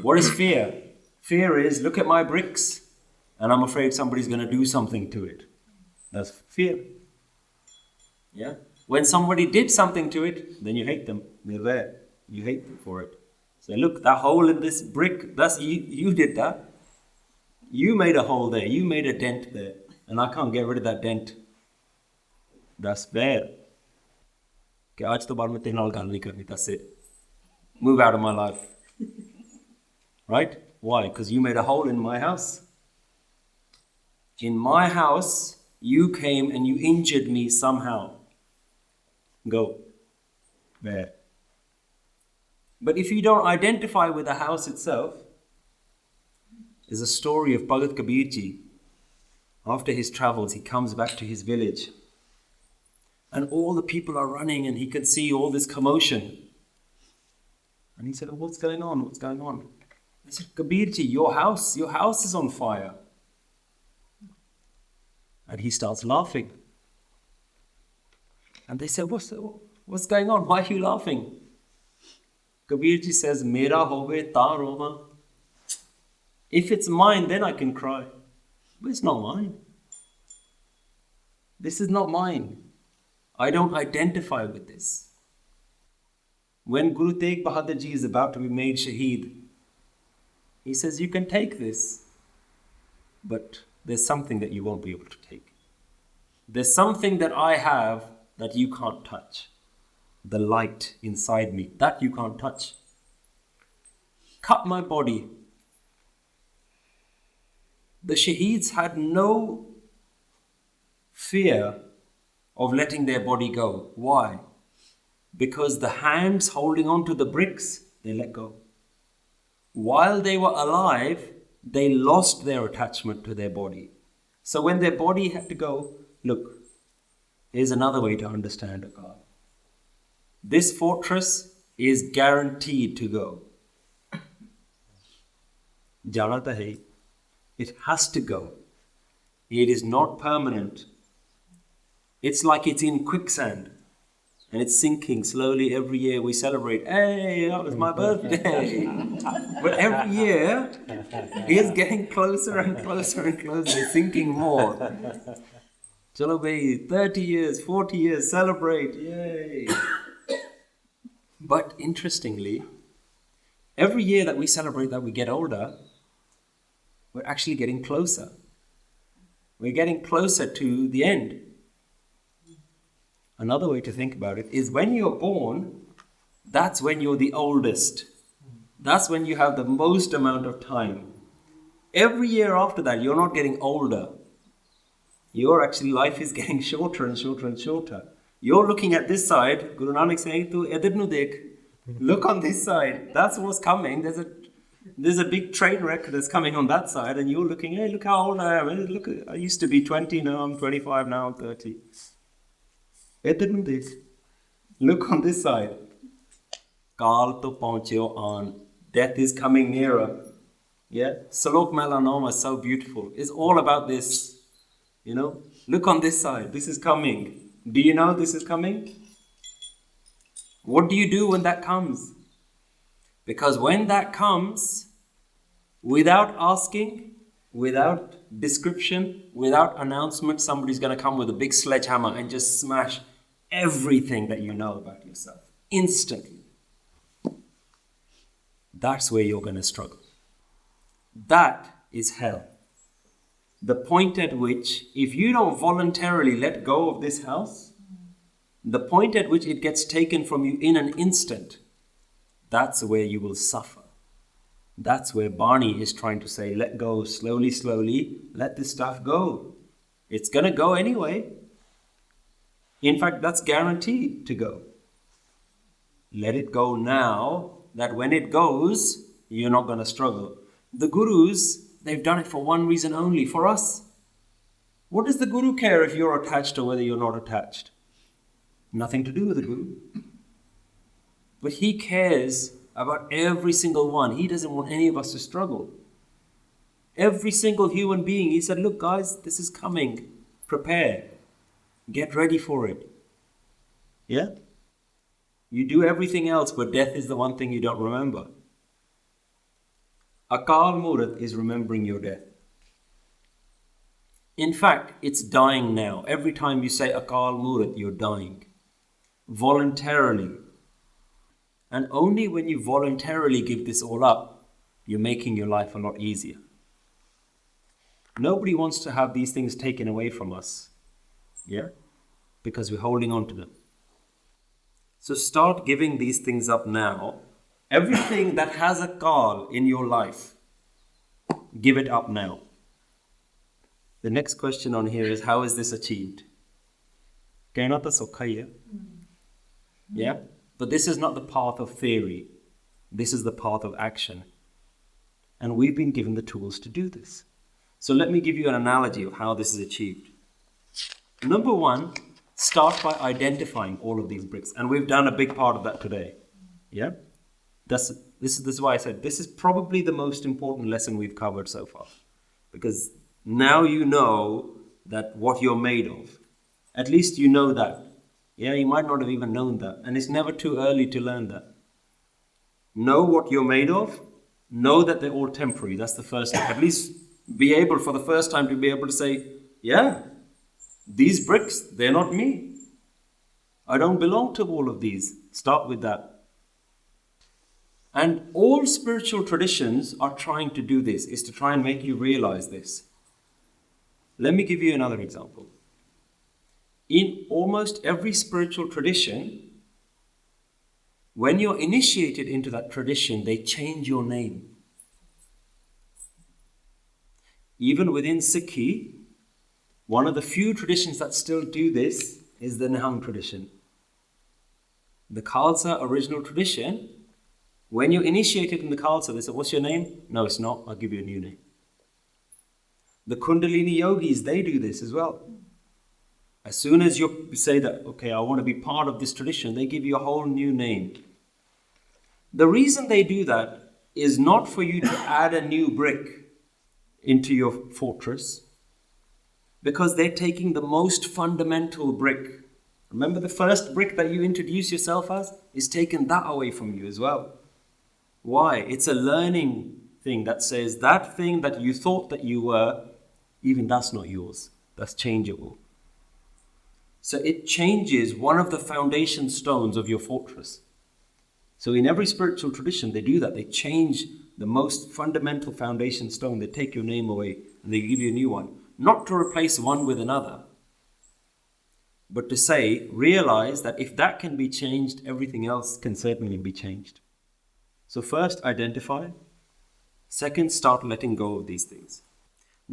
S1: What is fear? Fear is, look at my bricks and I'm afraid somebody's going to do something to it. That's fear. Yeah. When somebody did something to it, then you hate them. Nirvair. You hate them for it. So look, that hole in this brick, that's you did that. You made a hole there. You made a dent there. And I can't get rid of that dent. That's fair. Okay, aaj to baad mein tere naal gall nahi karni. That's it. Move out of my life. Right? Why? Because you made a hole in my house. In my house, you came and you injured me somehow. Go. There. But if you don't identify with the house itself, there's a story of Bhagat Kabir Ji. After his travels, he comes back to his village. And all the people are running and he can see all this commotion. And he said, oh, what's going on? What's going on? I said, Kabir Ji, your house is on fire. And he starts laughing. And they said, what's going on? Why are you laughing? Kabir Ji says, Mera hove ta roma. If it's mine, then I can cry. But it's not mine. This is not mine. I don't identify with this. When Guru Tegh Bahadur Ji is about to be made Shaheed, he says, you can take this, but there's something that you won't be able to take. There's something that I have that you can't touch. The light inside me, that you can't touch. Cut my body. The Shaheeds had no fear of letting their body go. Why? Because the hands holding on to the bricks, they let go. While they were alive, they lost their attachment to their body. So when their body had to go, look, here's another way to understand Akaal. This fortress is guaranteed to go. Jana ta hai. It has to go. It is not permanent. It's like it's in quicksand. And it's sinking slowly. Every year we celebrate, hey, that was my birthday. But every year, it's getting closer and closer and closer. It's sinking more. Chalo bhai, 30 years, 40 years, celebrate, yay. But interestingly, every year that we celebrate that we get older, we're actually getting closer. We're getting closer to the end. Another way to think about it is when you're born, that's when you're the oldest. That's when you have the most amount of time. Every year after that, you're not getting older. Life is getting shorter and shorter and shorter. You're looking at this side, Guru Nanak saying, tu idhar nu dekh. Look on this side. That's what's coming. There's a big train wreck that's coming on that side, and you're looking, hey, look how old I am. Hey, look, I used to be 20, now I'm 25, now I'm 30. Look on this side. Kaal to paunchyo aan. Death is coming nearer. Yeah? Salok Melanoma is so beautiful. It's all about this. You know? Look on this side. This is coming. Do you know this is coming? What do you do when that comes? Because when that comes, without asking, without description, without announcement, somebody's going to come with a big sledgehammer and just smash everything that you know about yourself. Instantly. That's where you're going to struggle. That is hell. The point at which, if you don't voluntarily let go of this house, the point at which it gets taken from you in an instant, that's where you will suffer. That's where Barney is trying to say, let go slowly, slowly, let this stuff go. It's going to go anyway. In fact, that's guaranteed to go. Let it go now, that when it goes, you're not going to struggle. The gurus, they've done it for one reason only, for us. What does the guru care if you're attached or whether you're not attached? Nothing to do with the guru. But he cares about every single one. He doesn't want any of us to struggle. Every single human being, he said, look guys, this is coming. Prepare. Get ready for it. Yeah? You do everything else, but death is the one thing you don't remember. Akaal Moorat is remembering your death. In fact, it's dying now. Every time you say Akaal Moorat, you're dying. Voluntarily. And only when you voluntarily give this all up, you're making your life a lot easier. Nobody wants to have these things taken away from us. Yeah? Because we're holding on to them. So start giving these things up now. Everything that has a call in your life, give it up now. The next question on here is, how is this achieved? Kehna ta sokha hi hai. Yeah? But this is not the path of theory. This is the path of action. And we've been given the tools to do this. So let me give you an analogy of how this is achieved. Number one, start by identifying all of these bricks. And we've done a big part of that today. Yeah? This is why I said this is probably the most important lesson we've covered so far. Because now you know that what you're made of. At least you know that. Yeah, you might not have even known that. And it's never too early to learn that. Know what you're made of. Know that they're all temporary. That's the first step. At least be able for the first time to be able to say, yeah, these bricks, they're not me. I don't belong to all of these. Start with that. And all spiritual traditions are trying to do this, is to try and make you realize this. Let me give you another example. In almost every spiritual tradition, when you're initiated into that tradition, they change your name. Even within Sikhi, one of the few traditions that still do this is the Nihang tradition. The Khalsa original tradition, when you're initiated in the Khalsa, they say, what's your name? No, it's not. I'll give you a new name. The Kundalini yogis, they do this as well. As soon as you say that, okay, I want to be part of this tradition, they give you a whole new name. The reason they do that is not for you to add a new brick into your fortress, because they're taking the most fundamental brick. Remember the first brick that you introduce yourself as? Is taken that away from you as well. Why? It's a learning thing that says that thing that you thought that you were, even that's not yours. That's changeable. So it changes one of the foundation stones of your fortress. So in every spiritual tradition, they do that. They change the most fundamental foundation stone. They take your name away and they give you a new one. Not to replace one with another, but to say, realize that if that can be changed, everything else can certainly be changed. So first, identify. Second, start letting go of these things.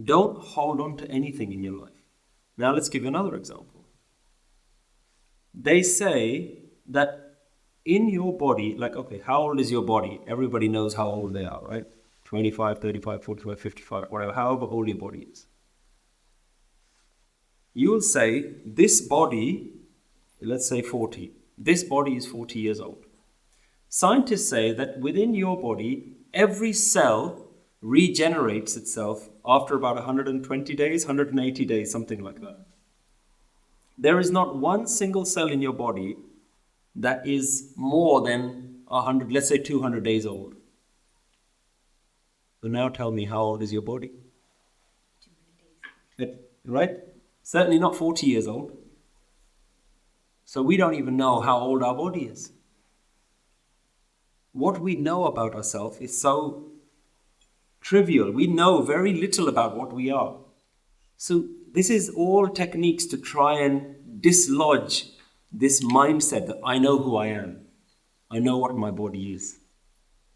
S1: Don't hold on to anything in your life. Now let's give you another example. They say that in your body, like, okay, how old is your body? Everybody knows how old they are, right? 25, 35, 45, 55, whatever, however old your body is. You will say, this body, let's say 40. This body is 40 years old. Scientists say that within your body, every cell regenerates itself after about 120 days, 180 days, something like that. There is not one single cell in your body that is more than 100, let's say 200 days old. So now tell me, how old is your body? 200 days. Right? Certainly not 40 years old. So we don't even know how old our body is. What we know about ourselves is so trivial. We know very little about what we are. So this is all techniques to try and dislodge this mindset that I know who I am. I know what my body is.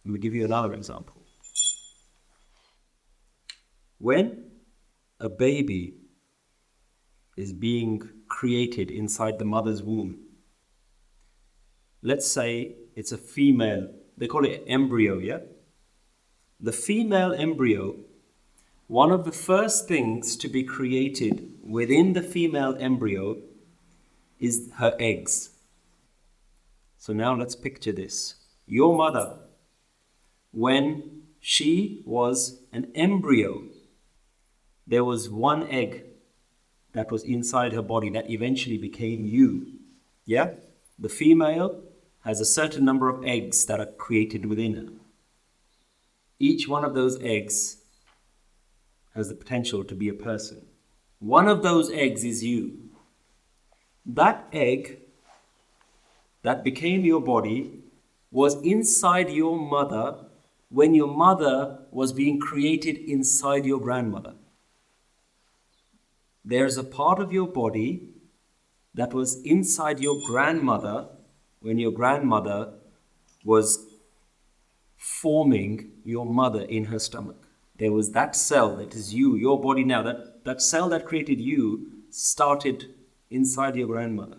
S1: Let me give you another example. When a baby is being created inside the mother's womb, let's say it's a female, they call it embryo, yeah? The female embryo, one of the first things to be created within the female embryo is her eggs. So now let's picture this. Your mother, when she was an embryo, there was one egg that was inside her body that eventually became you. Yeah? The female has a certain number of eggs that are created within her. Each one of those eggs has the potential to be a person. One of those eggs is you. That egg that became your body was inside your mother when your mother was being created inside your grandmother. There's a part of your body that was inside your grandmother when your grandmother was forming your mother in her stomach. There was that cell that is you, your body now. That cell that created you started inside your grandmother.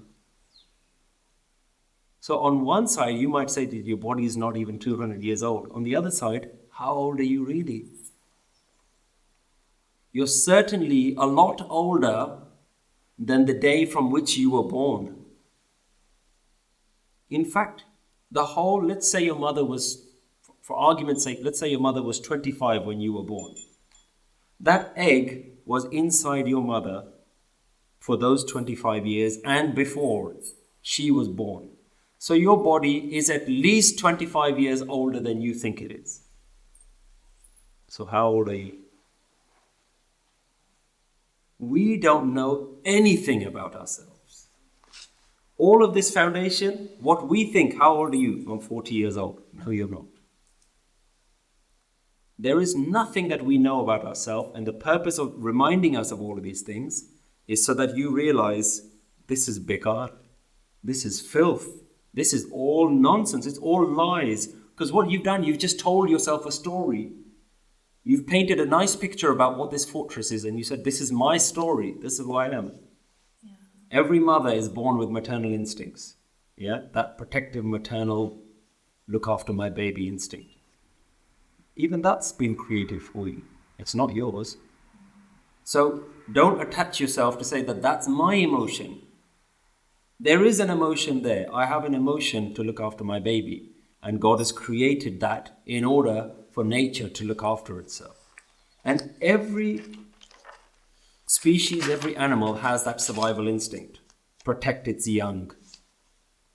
S1: So on one side, you might say that your body is not even 200 years old. On the other side, how old are you really? You're certainly a lot older than the day from which you were born. In fact, let's say your mother was, for argument's sake, let's say your mother was 25 when you were born. That egg was inside your mother for those 25 years and before she was born. So your body is at least 25 years older than you think it is. So how old are you? We don't know anything about ourselves. All of this foundation, what we think, how old are you? I'm 40 years old. No, you're not. There is nothing that we know about ourselves, and the purpose of reminding us of all of these things is so that you realize this is bekar, this is filth, this is all nonsense, it's all lies. Because what you've done, you've just told yourself a story. You've painted a nice picture about what this fortress is, and you said, this is my story, this is who I am. Yeah. Every mother is born with maternal instincts. Yeah, that protective, maternal, look after my baby instinct. Even that's been created for you. It's not yours. So don't attach yourself to say that that's my emotion. There is an emotion there. I have an emotion to look after my baby. And God has created that in order for nature to look after itself. And every species, every animal has that survival instinct. Protect its young.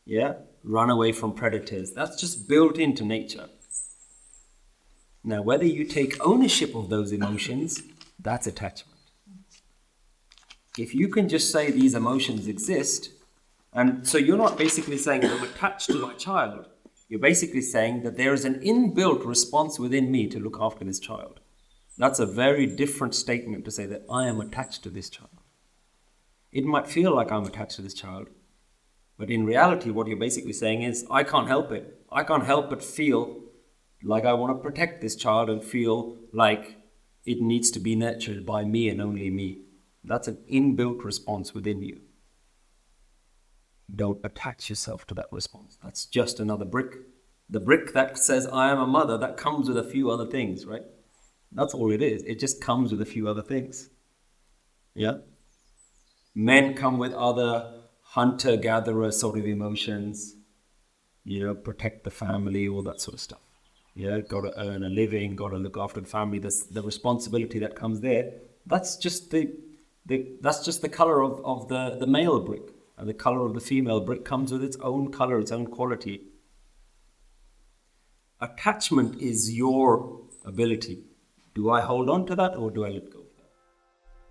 S1: Yeah? Run away from predators. That's just built into nature. Now, whether you take ownership of those emotions, that's attachment. If you can just say these emotions exist, and so you're not basically saying I'm attached to my child. You're basically saying that there is an inbuilt response within me to look after this child. That's a very different statement to say that I am attached to this child. It might feel like I'm attached to this child, but in reality, what you're basically saying is, I can't help it. I can't help but feel like I want to protect this child and feel like it needs to be nurtured by me and only me. That's an inbuilt response within you. Don't attach yourself to that response. That's just another brick. The brick that says, I am a mother, that comes with a few other things, right? That's all it is. It just comes with a few other things. Yeah? Men come with other hunter-gatherer sort of emotions. Protect the family, all that sort of stuff. Yeah, got to earn a living, got to look after the family. The responsibility that comes there. That's just the color of the male brick. And the color of the female brick comes with its own color, its own quality. Attachment is your ability. Do I hold on to that or do I let go of that?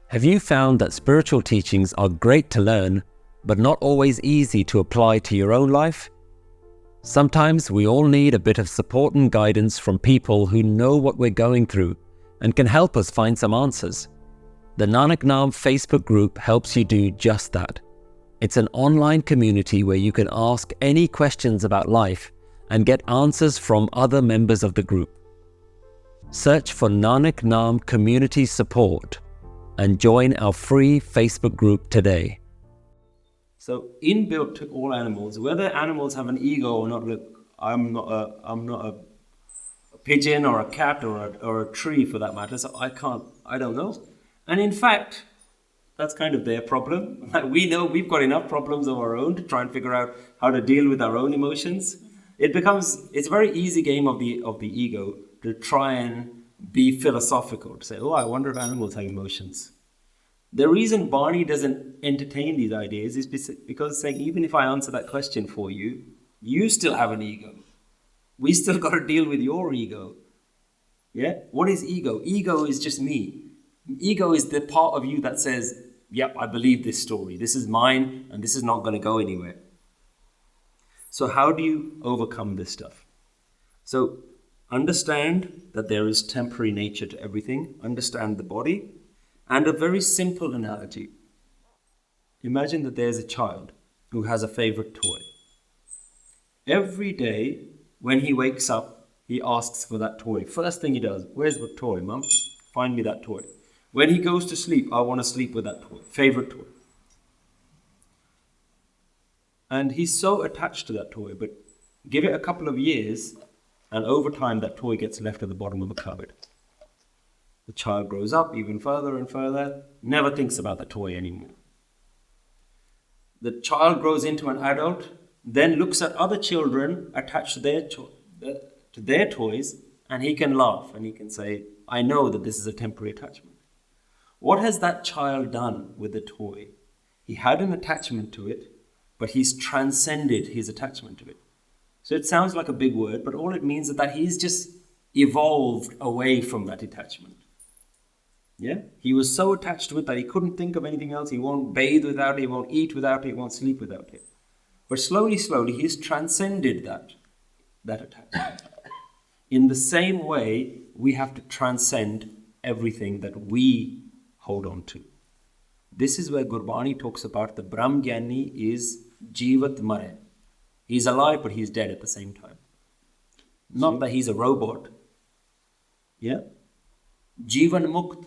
S2: Have you found that spiritual teachings are great to learn, but not always easy to apply to your own life? Sometimes we all need a bit of support and guidance from people who know what we're going through and can help us find some answers. The Nanak Naam Facebook group helps you do just that. It's an online community where you can ask any questions about life and get answers from other members of the group. Search for Nanak Naam Community Support and join our free Facebook group today.
S1: So inbuilt to all animals, whether animals have an ego or not, look, I'm not a pigeon or a cat or a tree for that matter, so I don't know. And in fact, that's kind of their problem. We know we've got enough problems of our own to try and figure out how to deal with our own emotions. It's a very easy game of the ego to try and be philosophical, to say, oh, I wonder if animals have emotions. The reason Barney doesn't entertain these ideas is because it's saying, even if I answer that question for you, you still have an ego. We still got to deal with your ego. Yeah? What is ego? Ego is just me. Ego is the part of you that says, yep, I believe this story. This is mine and this is not going to go anywhere. So how do you overcome this stuff? So understand that there is temporary nature to everything. Understand the body. And a very simple analogy. Imagine that there's a child who has a favorite toy. Every day when he wakes up, he asks for that toy. First thing he does, where's the toy, Mum? Find me that toy. When he goes to sleep, I want to sleep with that toy, favorite toy. And he's so attached to that toy, but give it a couple of years, and over time that toy gets left at the bottom of a cupboard. The child grows up even further and further, never thinks about the toy anymore. The child grows into an adult, then looks at other children attached to their toys, and he can laugh and he can say, I know that this is a temporary attachment. What has that child done with the toy? He had an attachment to it, but he's transcended his attachment to it. So it sounds like a big word, but all it means is that he's just evolved away from that attachment. Yeah? He was so attached to it that he couldn't think of anything else. He won't bathe without it, he won't eat without it, he won't sleep without it. But slowly, he's transcended that attachment. In the same way, we have to transcend everything that we hold on to. This is where Gurbani talks about the Brahm Gyani is Jivat Mare. He's alive, but he's dead at the same time. Not that he's a robot. Yeah? Jivan Mukt.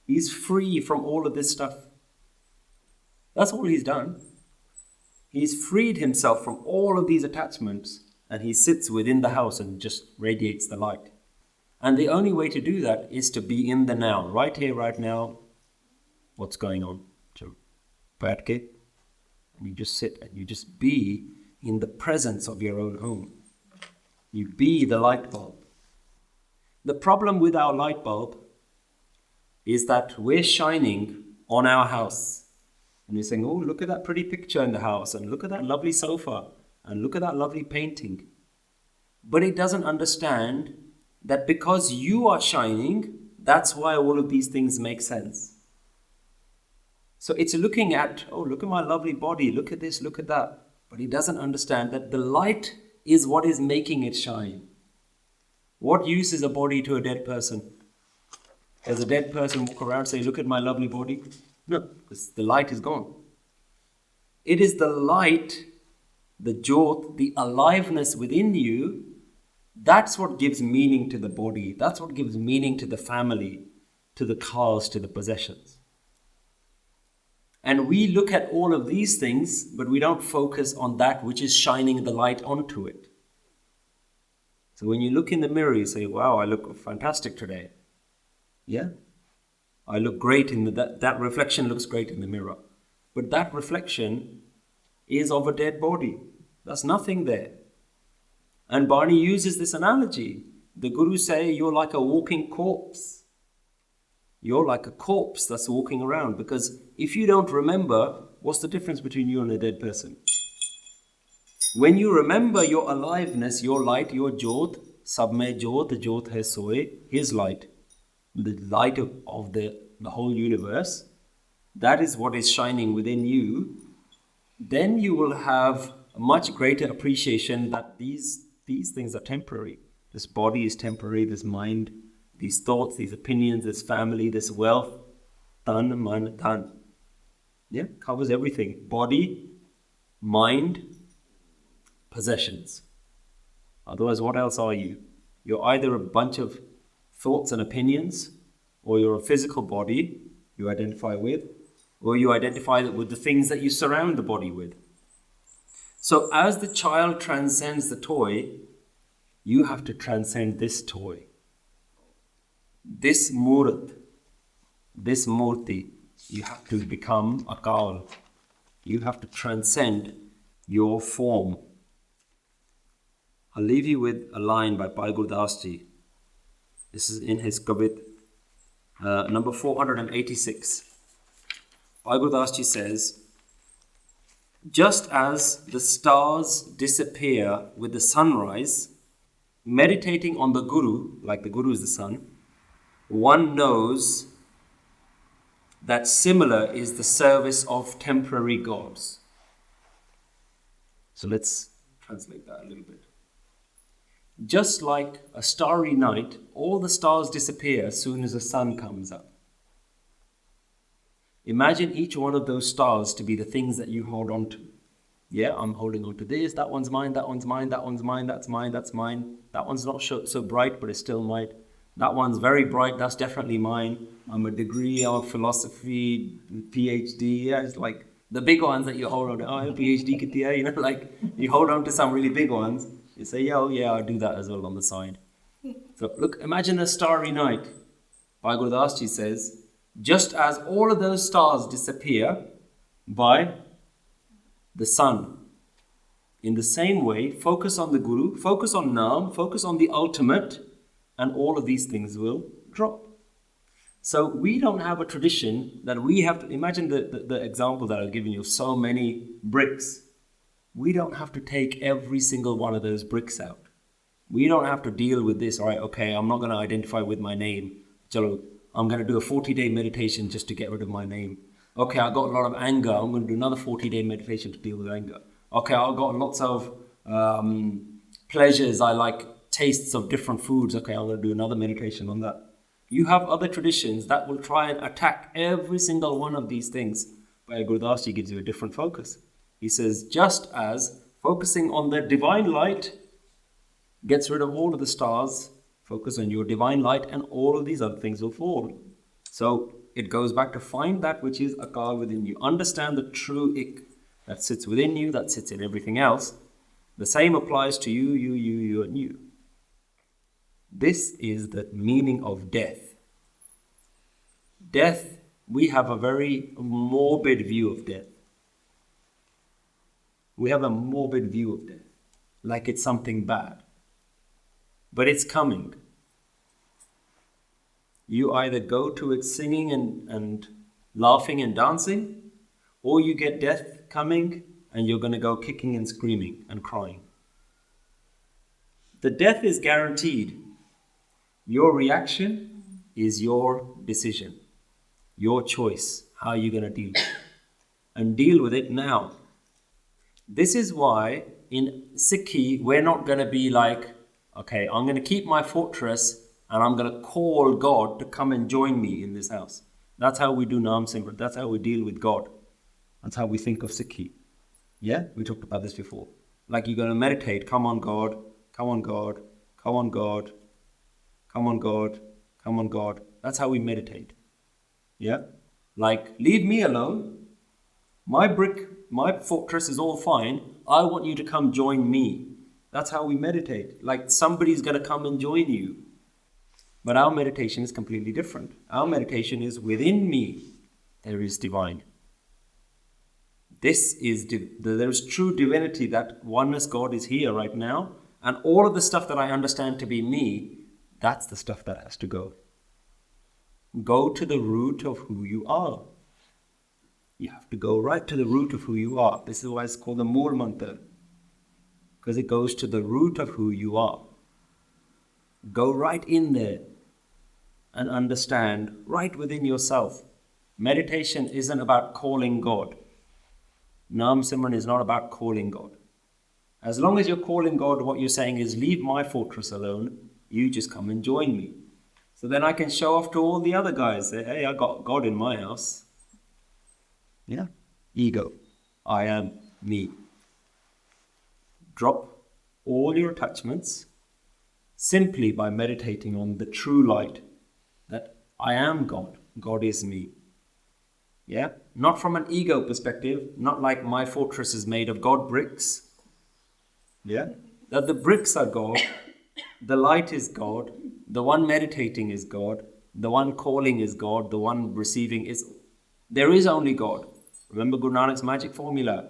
S1: He's free from all of this stuff. That's all he's done. He's freed himself from all of these attachments, and he sits within the house and just radiates the light. And the only way to do that is to be in the now, right here, right now. What's going on? So, and you just sit and you just be in the presence of your own home. You be the light bulb. The problem with our light bulb is that we're shining on our house. And we're saying, oh, look at that pretty picture in the house, and look at that lovely sofa, and look at that lovely painting. But it doesn't understand that because you are shining, that's why all of these things make sense. So it's looking at, oh, look at my lovely body, look at this, look at that. But it doesn't understand that the light is what is making it shine. What use is a body to a dead person? Does a dead person walk around and say, look at my lovely body? No, because the light is gone. It is the light, the jyot, the aliveness within you, that's what gives meaning to the body. That's what gives meaning to the family, to the cars, to the possessions. And we look at all of these things, but we don't focus on that which is shining the light onto it. So when you look in the mirror, you say, wow, I look fantastic today. Yeah? I look great that reflection looks great in the mirror. But that reflection is of a dead body. There's nothing there. And Barney uses this analogy. The Guru say you're like a walking corpse. You're like a corpse that's walking around, because if you don't remember, what's the difference between you and a dead person? When you remember your aliveness, your light, your jyot, sab mein jyot, jyot hai soe, his light, the light of the whole universe, that is what is shining within you, then you will have a much greater appreciation that these things are temporary. This body is temporary, this mind, these thoughts, these opinions, this family, this wealth, tan, man, dhan. Yeah, covers everything. Body, mind, possessions. Otherwise, what else are you? You're either a bunch of thoughts and opinions, or you're a physical body you identify with, or you identify it with the things that you surround the body with. So as the child transcends the toy, you have to transcend this toy. This Moorat, this Murti, you have to become Akaal. You have to transcend your form. I'll leave you with a line by Bhai Gurdas Ji. This is in his Kavit, number 486. Bhai Gurdas Ji says, just as the stars disappear with the sunrise, meditating on the Guru, like the Guru is the sun, one knows that similar is the service of temporary gods. So let's translate that a little bit. Just like a starry night, all the stars disappear as soon as the sun comes up. Imagine each one of those stars to be the things that you hold on to. Yeah, I'm holding on to this, that one's mine, that one's mine, that one's mine, that's mine, that's mine. That one's not so bright, but it's still mine. That one's very bright, that's definitely mine. I'm a degree of philosophy, PhD. Yeah, it's like the big ones that you hold on to. Oh, PhD kitti hai, you know, like you hold on to some really big ones. You say, yeah, oh yeah, I'll do that as well on the side. So look, imagine a starry night. Bhai Gurdas Ji says, just as all of those stars disappear by the sun, in the same way, focus on the Guru, focus on Naam, focus on the ultimate, and all of these things will drop. So we don't have a tradition that we have to, imagine the example that I've given you of so many bricks. We don't have to take every single one of those bricks out. We don't have to deal with this, all right, okay, I'm not going to identify with my name. Chalo, I'm going to do a 40-day meditation just to get rid of my name. Okay, I got a lot of anger. I'm going to do another 40-day meditation to deal with anger. Okay, I've got lots of pleasures. I like tastes of different foods. Okay, I'm going to do another meditation on that. You have other traditions that will try and attack every single one of these things. But Gurdas Ji gives you a different focus. He says, just as focusing on the divine light gets rid of all of the stars, focus on your divine light and all of these other things will fall. So it goes back to find that which is Akaal within you. Understand the true ik that sits within you, that sits in everything else. The same applies to you, and you. This is the meaning of death. Death, we have a very morbid view of death. We have a morbid view of death, like it's something bad. But it's coming. You either go to it singing and laughing and dancing, or you get death coming and you're going to go kicking and screaming and crying. The death is guaranteed. Your reaction is your decision, your choice, how you're going to deal with it. And deal with it now. This is why in Sikhi, we're not going to be like, okay, I'm going to keep my fortress and I'm going to call God to come and join me in this house. That's how we do Naam Simran. That's how we deal with God. That's how we think of Sikhi. Yeah, we talked about this before. Like you're going to meditate, come on God, come on God, come on God, come on God, come on God. That's how we meditate. Yeah, like leave me alone. My fortress is all fine. I want you to come join me. That's how we meditate. Like somebody's going to come and join you. But our meditation is completely different. Our meditation is within me. There is divine. This is, there is true divinity, that oneness God is here right now. And all of the stuff that I understand to be me, that's the stuff that has to go. Go to the root of who you are. You have to go right to the root of who you are. This is why it's called the Mool Mantar. Because it goes to the root of who you are. Go right in there and understand right within yourself. Meditation isn't about calling God. Naam Simran is not about calling God. As long as you're calling God, what you're saying is, leave my fortress alone. You just come and join me. So then I can show off to all the other guys. Say, hey, I got God in my house. Yeah. Ego. I am me. Drop all your attachments simply by meditating on the true light that I am God. God is me. Yeah? Not from an ego perspective, not like my fortress is made of God bricks. Yeah? That the bricks are God, the light is God, the one meditating is God, the one calling is God, the one receiving is... There is only God. Remember Guru Nanak's magic formula.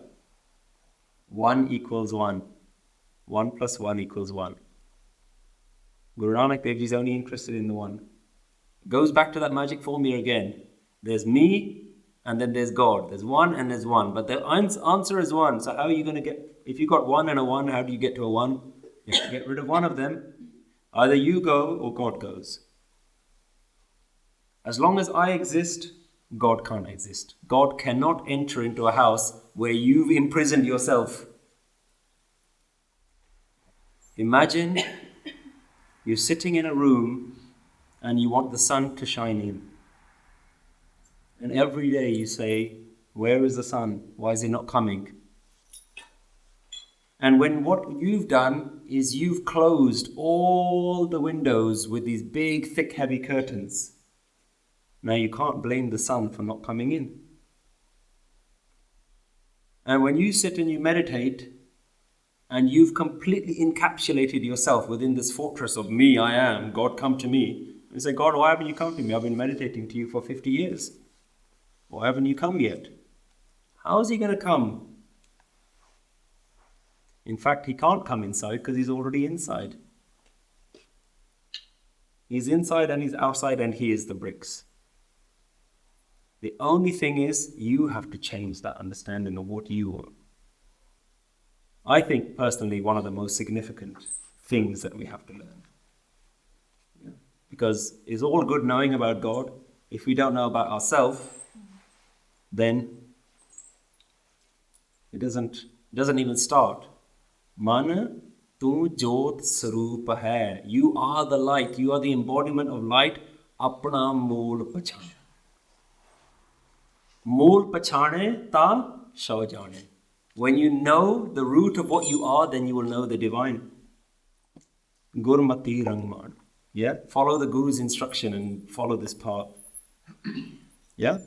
S1: 1 equals 1. 1 plus 1 equals 1. Guru Nanak Dev Ji is only interested in the one. Goes back to that magic formula again. There's me and then there's God. There's one and there's one. But the answer is one. So how are you going to get... If you got 1 and a 1, how do you get to a 1? You have to get rid of one of them. Either you go or God goes. As long as I exist, God can't exist. God cannot enter into a house where you've imprisoned yourself. Imagine you're sitting in a room and you want the sun to shine in. And every day you say, where is the sun? Why is it not coming? And when what you've done is you've closed all the windows with these big, thick, heavy curtains. Now you can't blame the sun for not coming in. And when you sit and you meditate, and you've completely encapsulated yourself within this fortress of me, I am, God come to me. And say, God, why haven't you come to me? I've been meditating to you for 50 years. Why haven't you come yet? How is he going to come? In fact, he can't come inside because he's already inside. He's inside and he's outside and he is the bricks. The only thing is, you have to change that understanding of what you are. I think, personally, one of the most significant things that we have to learn. Yeah. Because it's all good knowing about God. If we don't know about ourselves, then it doesn't even start. Man, tu jot saroop hai. You are the light. You are the embodiment of light. Apna mool pachane. Mool pachane ta shau jane. When you know the root of what you are, then you will know the divine. Gurmati rangman. Yeah? Follow the Guru's instruction and follow this path. Yeah?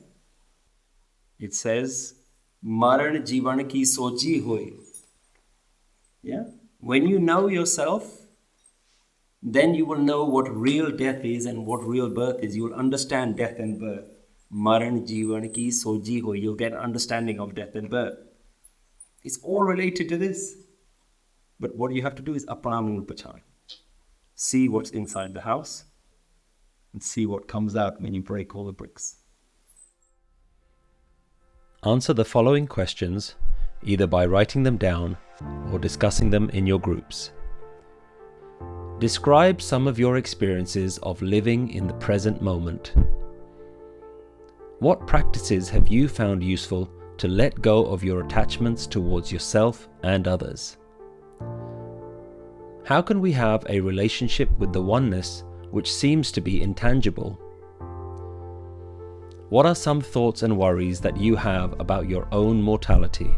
S1: It says, Maran jivan ki soji hoy. Yeah? When you know yourself, then you will know what real death is and what real birth is. You will understand death and birth. Maran jivan ki soji hoy. You'll get an understanding of death and birth. It's all related to this. But what you have to do is apna pachan. See what's inside the house and see what comes out when you break all the bricks.
S2: Answer the following questions either by writing them down or discussing them in your groups. Describe some of your experiences of living in the present moment. What practices have you found useful to let go of your attachments towards yourself and others? How can we have a relationship with the oneness which seems to be intangible? What are some thoughts and worries that you have about your own mortality?